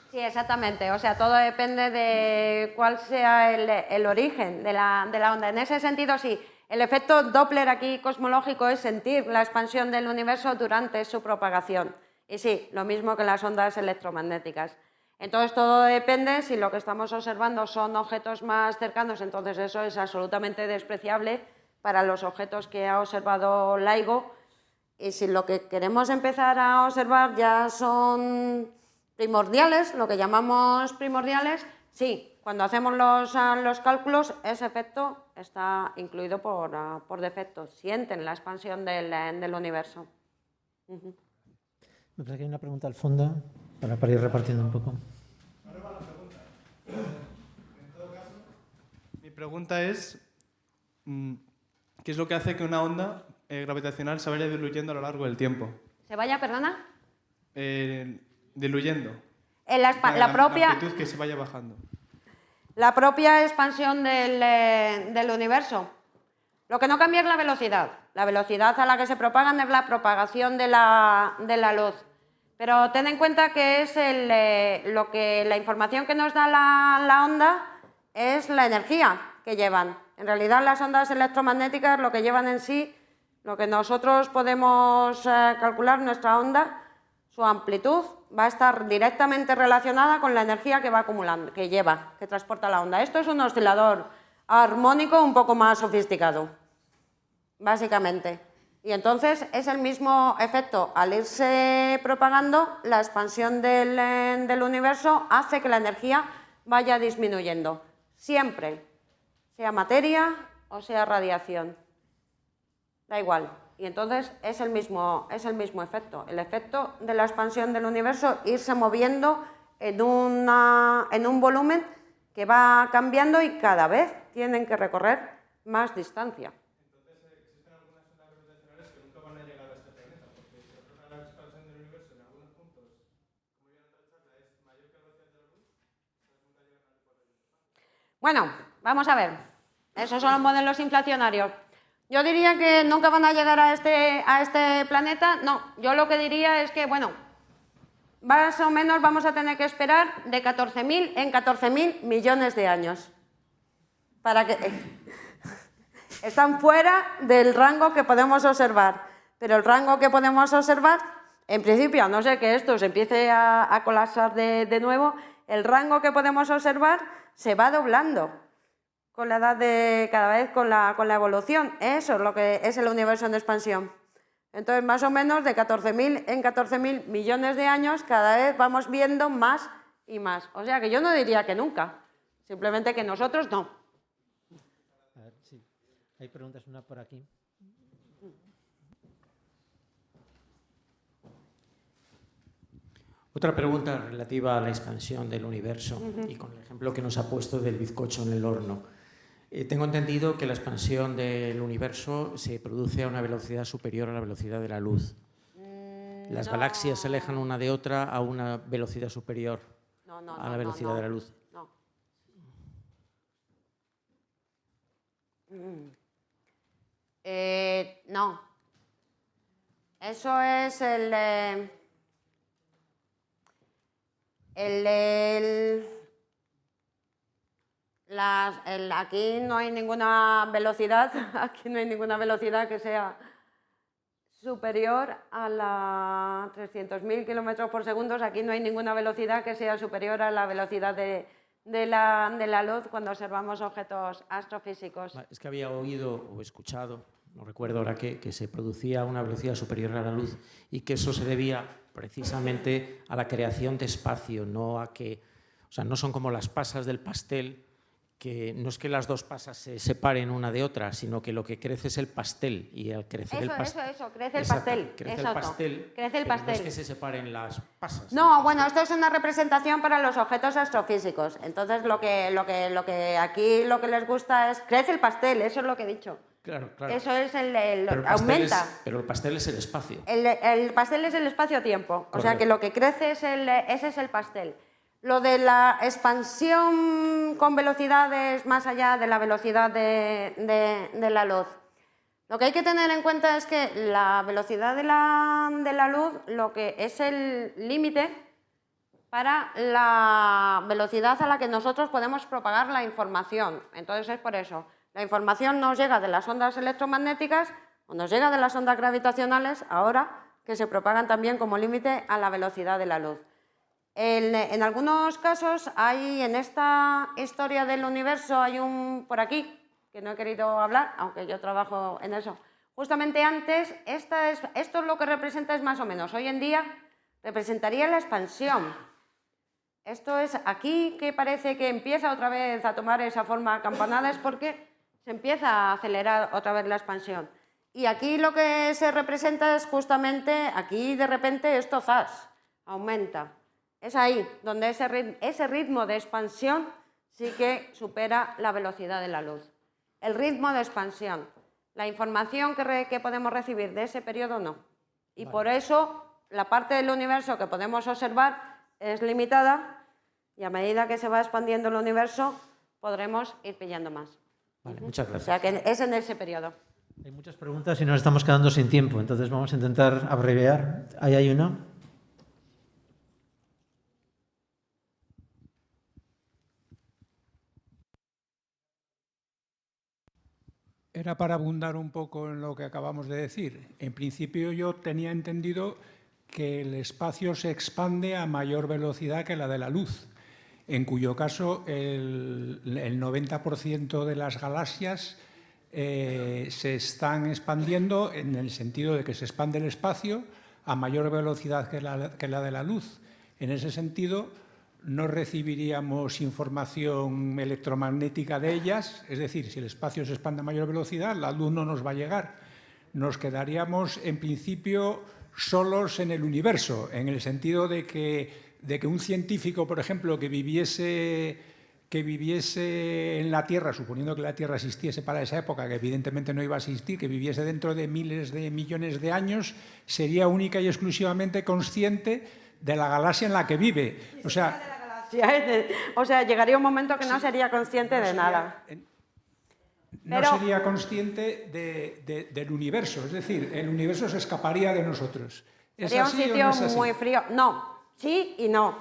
B: Sí, exactamente. O sea, todo depende de cuál sea el origen de la onda. En ese sentido, sí. El efecto Doppler aquí cosmológico es sentir la expansión del universo durante su propagación. Y sí, lo mismo que las ondas electromagnéticas. Entonces todo depende, si lo que estamos observando son objetos más cercanos, entonces eso es absolutamente despreciable para los objetos que ha observado LIGO. Y si lo que queremos empezar a observar ya son primordiales, lo que llamamos primordiales, sí. Cuando hacemos los cálculos, ese efecto está incluido por defecto. Sienten la expansión del universo.
A: Me parece que hay una pregunta al fondo para ir repartiendo un poco.
G: En todo caso, mi pregunta es, ¿qué es lo que hace que una onda gravitacional se vaya diluyendo a lo largo del tiempo?
B: ¿Se vaya, perdona?
G: Diluyendo.
B: La propia...
G: La amplitud que se vaya bajando.
B: La propia expansión del universo. Lo que no cambia es la velocidad. La velocidad a la que se propagan es la propagación de la luz. Pero ten en cuenta que es la información que nos da la onda es la energía que llevan. En realidad las ondas electromagnéticas lo que llevan en sí, lo que nosotros podemos calcular, nuestra onda, su amplitud va a estar directamente relacionada con la energía que va acumulando, que transporta la onda. Esto es un oscilador armónico un poco más sofisticado, básicamente. Y entonces es el mismo efecto. Al irse propagando, la expansión del universo hace que la energía vaya disminuyendo. Siempre, sea materia o sea radiación. Da igual. Y entonces es el mismo efecto. El efecto de la expansión del universo, irse moviendo en un volumen que va cambiando y cada vez tienen que recorrer más distancia. Bueno, vamos a ver. Esos son los modelos inflacionarios. Yo diría que nunca van a llegar a este planeta. No, yo lo que diría es que, bueno, más o menos vamos a tener que esperar de 14.000 en 14.000 millones de años. Para que están fuera del rango que podemos observar. Pero el rango que podemos observar, en principio, a no ser que esto se empiece a colapsar de nuevo, el rango que podemos observar se va doblando con la edad cada vez con la evolución. Eso es lo que es el universo en expansión. Entonces, más o menos de 14.000 en 14.000 millones de años, cada vez vamos viendo más y más. O sea que yo no diría que nunca, simplemente que nosotros no.
A: A ver, sí. Hay preguntas, una por aquí.
H: Otra pregunta relativa a la expansión del universo y con el ejemplo que nos ha puesto del bizcocho en el horno. Tengo entendido que la expansión del universo se produce a una velocidad superior a la velocidad de la luz. Las galaxias se alejan una de otra a una velocidad superior a la velocidad de la luz.
B: No. No. Eso es aquí no hay ninguna velocidad, aquí no hay ninguna velocidad que sea superior a la 300.000 kilómetros por segundo. Aquí no hay ninguna velocidad que sea superior a la velocidad de la luz cuando observamos objetos astrofísicos.
H: Es que había oído o escuchado, no recuerdo ahora qué, que se producía una velocidad superior a la luz y que eso se debía precisamente a la creación de espacio, no a que, o sea, no son como las pasas del pastel, que no es que las dos pasas se separen una de otra, sino que lo que crece es el pastel y al crecer el pastel...
B: Eso, crece el pastel.
H: Crece el pastel,
B: crece el pastel.
H: No es que se separen las pasas.
B: No, bueno, esto es una representación para los objetos astrofísicos. Entonces, lo que aquí lo que les gusta es... Crece el pastel, eso es lo que he dicho.
H: Claro, claro.
B: Eso es
H: aumenta. Pero el pastel es el espacio.
B: El pastel es el espacio-tiempo. O sea que lo que crece ese es el pastel. Lo de la expansión con velocidades más allá de la velocidad de la luz. Lo que hay que tener en cuenta es que la velocidad de la luz lo que es el límite para la velocidad a la que nosotros podemos propagar la información. Entonces es por eso. La información nos llega de las ondas electromagnéticas o nos llega de las ondas gravitacionales, ahora que se propagan también como límite a la velocidad de la luz. En algunos casos hay, en esta historia del universo, hay por aquí, que no he querido hablar, aunque yo trabajo en eso. Justamente antes, esto es lo que representa, es más o menos, hoy en día representaría la expansión. Esto es aquí que parece que empieza otra vez a tomar esa forma campanada, es porque se empieza a acelerar otra vez la expansión. Y aquí lo que se representa es justamente, aquí de repente esto aumenta. Es ahí donde ese ritmo de expansión sí que supera la velocidad de la luz. El ritmo de expansión. La información que podemos recibir de ese periodo no. Y por eso la parte del universo que podemos observar es limitada y a medida que se va expandiendo el universo podremos ir pillando más.
H: Vale, muchas gracias.
B: O sea que es en ese periodo.
A: Hay muchas preguntas y nos estamos quedando sin tiempo, entonces vamos a intentar abreviar. Ahí hay una.
I: Era para abundar un poco en lo que acabamos de decir. En principio yo tenía entendido que el espacio se expande a mayor velocidad que la de la luz, en cuyo caso el 90% de las galaxias se están expandiendo en el sentido de que se expande el espacio a mayor velocidad que la de la luz. En ese sentido, no recibiríamos información electromagnética de ellas, es decir, si el espacio se expande a mayor velocidad, la luz no nos va a llegar. Nos quedaríamos, en principio, solos en el universo, en el sentido de que un científico, por ejemplo, que viviese en la Tierra, suponiendo que la Tierra existiese para esa época, que evidentemente no iba a existir, que viviese dentro de miles de millones de años, sería única y exclusivamente consciente de la galaxia en la que vive. O sea,
B: llegaría un momento que no sería consciente de nada.
I: No sería consciente del universo, es decir, el universo se escaparía de nosotros.
B: Sería un sitio muy frío. No, sí y no.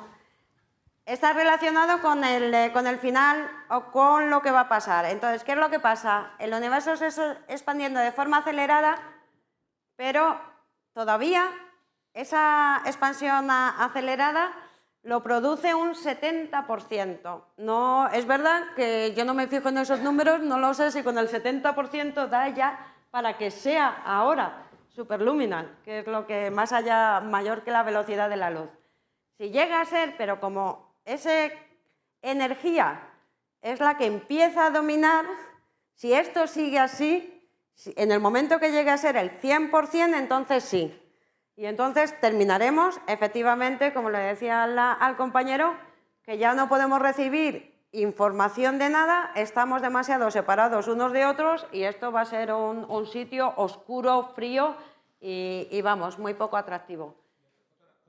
B: Está relacionado con el final o con lo que va a pasar. Entonces, ¿qué es lo que pasa? El universo se está expandiendo de forma acelerada, pero todavía esa expansión acelerada lo produce un 70%. No, es verdad que yo no me fijo en esos números, no lo sé si con el 70% da ya para que sea ahora superluminal, que es lo que más allá, mayor que la velocidad de la luz. Si llega a ser, pero como esa energía es la que empieza a dominar, si esto sigue así, en el momento que llegue a ser el 100%, entonces sí. Y entonces terminaremos, efectivamente, como le decía al compañero, que ya no podemos recibir información de nada, estamos demasiado separados unos de otros y esto va a ser un sitio oscuro, frío y vamos, muy poco atractivo.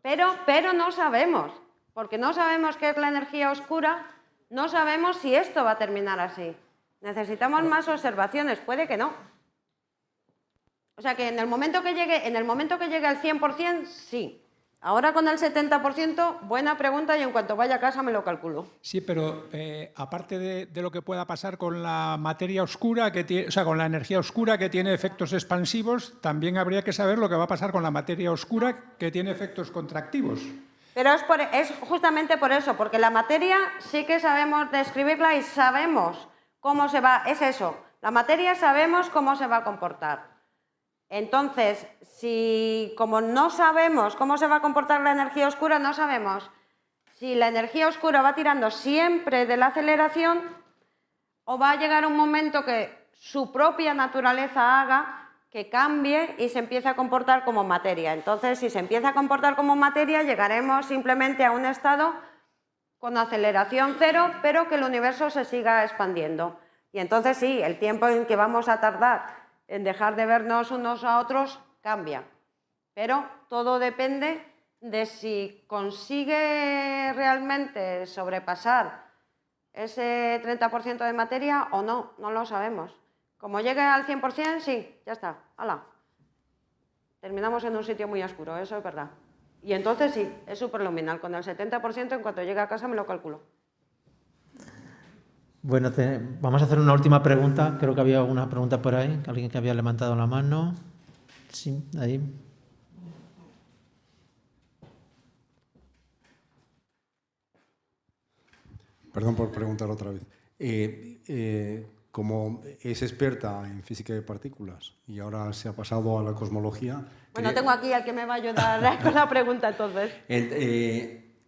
B: Pero no sabemos, porque no sabemos qué es la energía oscura, no sabemos si esto va a terminar así. Necesitamos más observaciones, puede que no. O sea que en el momento que llegue al 100%, sí. Ahora con el 70%, buena pregunta y en cuanto vaya a casa me lo calculo.
I: Sí, pero aparte de lo que pueda pasar con la materia oscura, con la energía oscura que tiene efectos expansivos, también habría que saber lo que va a pasar con la materia oscura que tiene efectos contractivos.
B: Pero es justamente por eso, porque la materia sí que sabemos describirla y sabemos cómo se va, es eso, la materia sabemos cómo se va a comportar. Entonces, como no sabemos cómo se va a comportar la energía oscura, no sabemos si la energía oscura va tirando siempre de la aceleración o va a llegar un momento que su propia naturaleza haga que cambie y se empiece a comportar como materia. Entonces, si se empieza a comportar como materia, llegaremos simplemente a un estado con aceleración cero, pero que el universo se siga expandiendo. Y entonces sí, el tiempo en que vamos a tardar en dejar de vernos unos a otros cambia. Pero todo depende de si consigue realmente sobrepasar ese 30% de materia o no, no lo sabemos. Como llegue al 100%, sí, ya está, hala. Terminamos en un sitio muy oscuro, eso es verdad. Y entonces sí, es superluminal. Con el 70%, en cuanto llegue a casa me lo calculo.
A: Bueno, vamos a hacer una última pregunta. Creo que había alguna pregunta por ahí, alguien que había levantado la mano. Sí, ahí.
C: Perdón por preguntar otra vez. Como es experta en física de partículas y ahora se ha pasado a la cosmología...
B: Bueno, tengo aquí al que me va a ayudar con la pregunta entonces.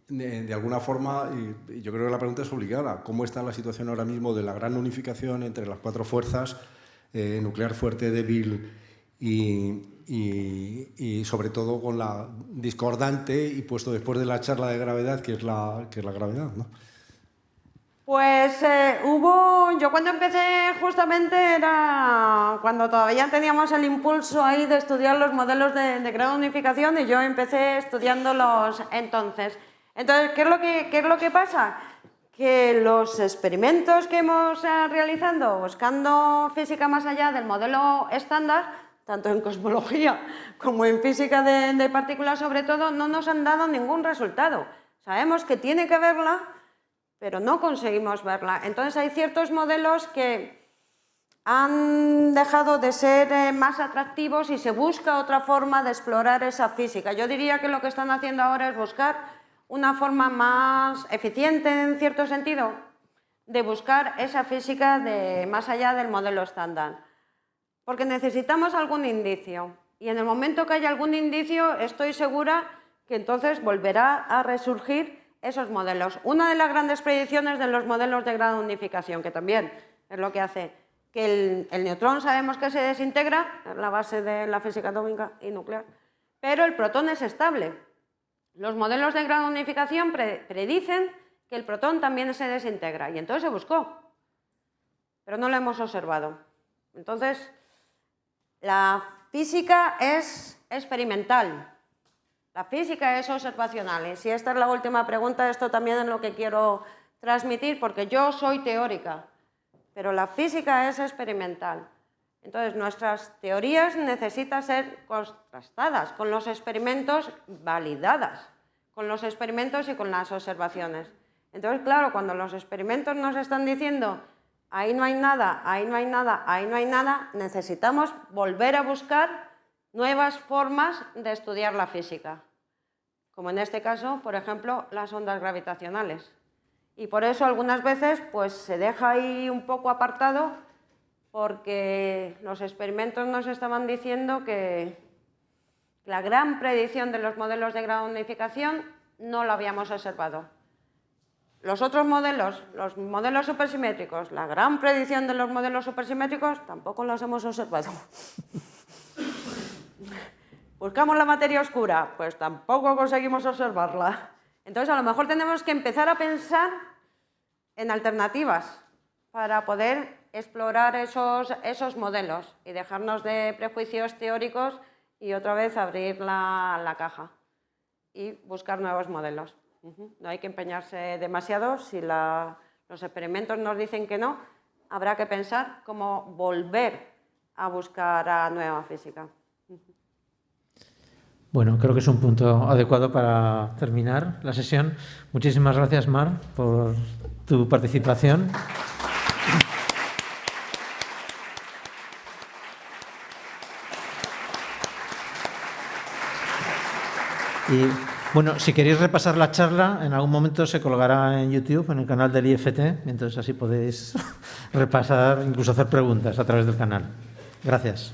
C: De alguna forma, yo creo que la pregunta es obligada. ¿Cómo está la situación ahora mismo de la gran unificación entre las cuatro fuerzas, nuclear, fuerte, débil y sobre todo con la discordante y puesto después de la charla de gravedad, que es la gravedad, ¿no?
B: Pues yo cuando empecé justamente era cuando todavía teníamos el impulso ahí de estudiar los modelos de gran unificación y yo empecé estudiándolos entonces. Entonces, ¿qué es lo que pasa? Que los experimentos que hemos realizado buscando física más allá del modelo estándar, tanto en cosmología como en física de partículas sobre todo, no nos han dado ningún resultado. Sabemos que tiene que haberla, pero no conseguimos verla. Entonces hay ciertos modelos que han dejado de ser más atractivos y se busca otra forma de explorar esa física. Yo diría que lo que están haciendo ahora es buscar una forma más eficiente, en cierto sentido, de buscar esa física más allá del modelo estándar. Porque necesitamos algún indicio. Y en el momento que haya algún indicio, estoy segura que entonces volverá a resurgir esos modelos. Una de las grandes predicciones de los modelos de gran unificación, que también es lo que hace que el neutrón sabemos que se desintegra, es la base de la física atómica y nuclear, pero el protón es estable. Los modelos de gran unificación predicen que el protón también se desintegra, y entonces se buscó, pero no lo hemos observado. Entonces, la física es experimental, la física es observacional, y si esta es la última pregunta, esto también es lo que quiero transmitir, porque yo soy teórica, pero la física es experimental. Entonces, nuestras teorías necesitan ser contrastadas con los experimentos, validadas con los experimentos y con las observaciones. Entonces, claro, cuando los experimentos nos están diciendo ahí no hay nada, ahí no hay nada, ahí no hay nada, necesitamos volver a buscar nuevas formas de estudiar la física, como en este caso, por ejemplo, las ondas gravitacionales. Y por eso algunas veces pues, se deja ahí un poco apartado, porque los experimentos nos estaban diciendo que la gran predicción de los modelos de gran unificación no lo habíamos observado. Los otros modelos, los modelos supersimétricos, la gran predicción de los modelos supersimétricos, tampoco los hemos observado. Buscamos la materia oscura, pues tampoco conseguimos observarla. Entonces, a lo mejor tenemos que empezar a pensar en alternativas para poder explorar esos modelos y dejarnos de prejuicios teóricos y otra vez abrir la caja y buscar nuevos modelos. No hay que empeñarse demasiado. Si los experimentos nos dicen que no, habrá que pensar cómo volver a buscar a nueva física.
A: Bueno, creo que es un punto adecuado para terminar la sesión. Muchísimas gracias, Mar, por tu participación. Y bueno, si queréis repasar la charla, en algún momento se colgará en YouTube, en el canal del IFT, entonces así podéis repasar, incluso hacer preguntas a través del canal. Gracias.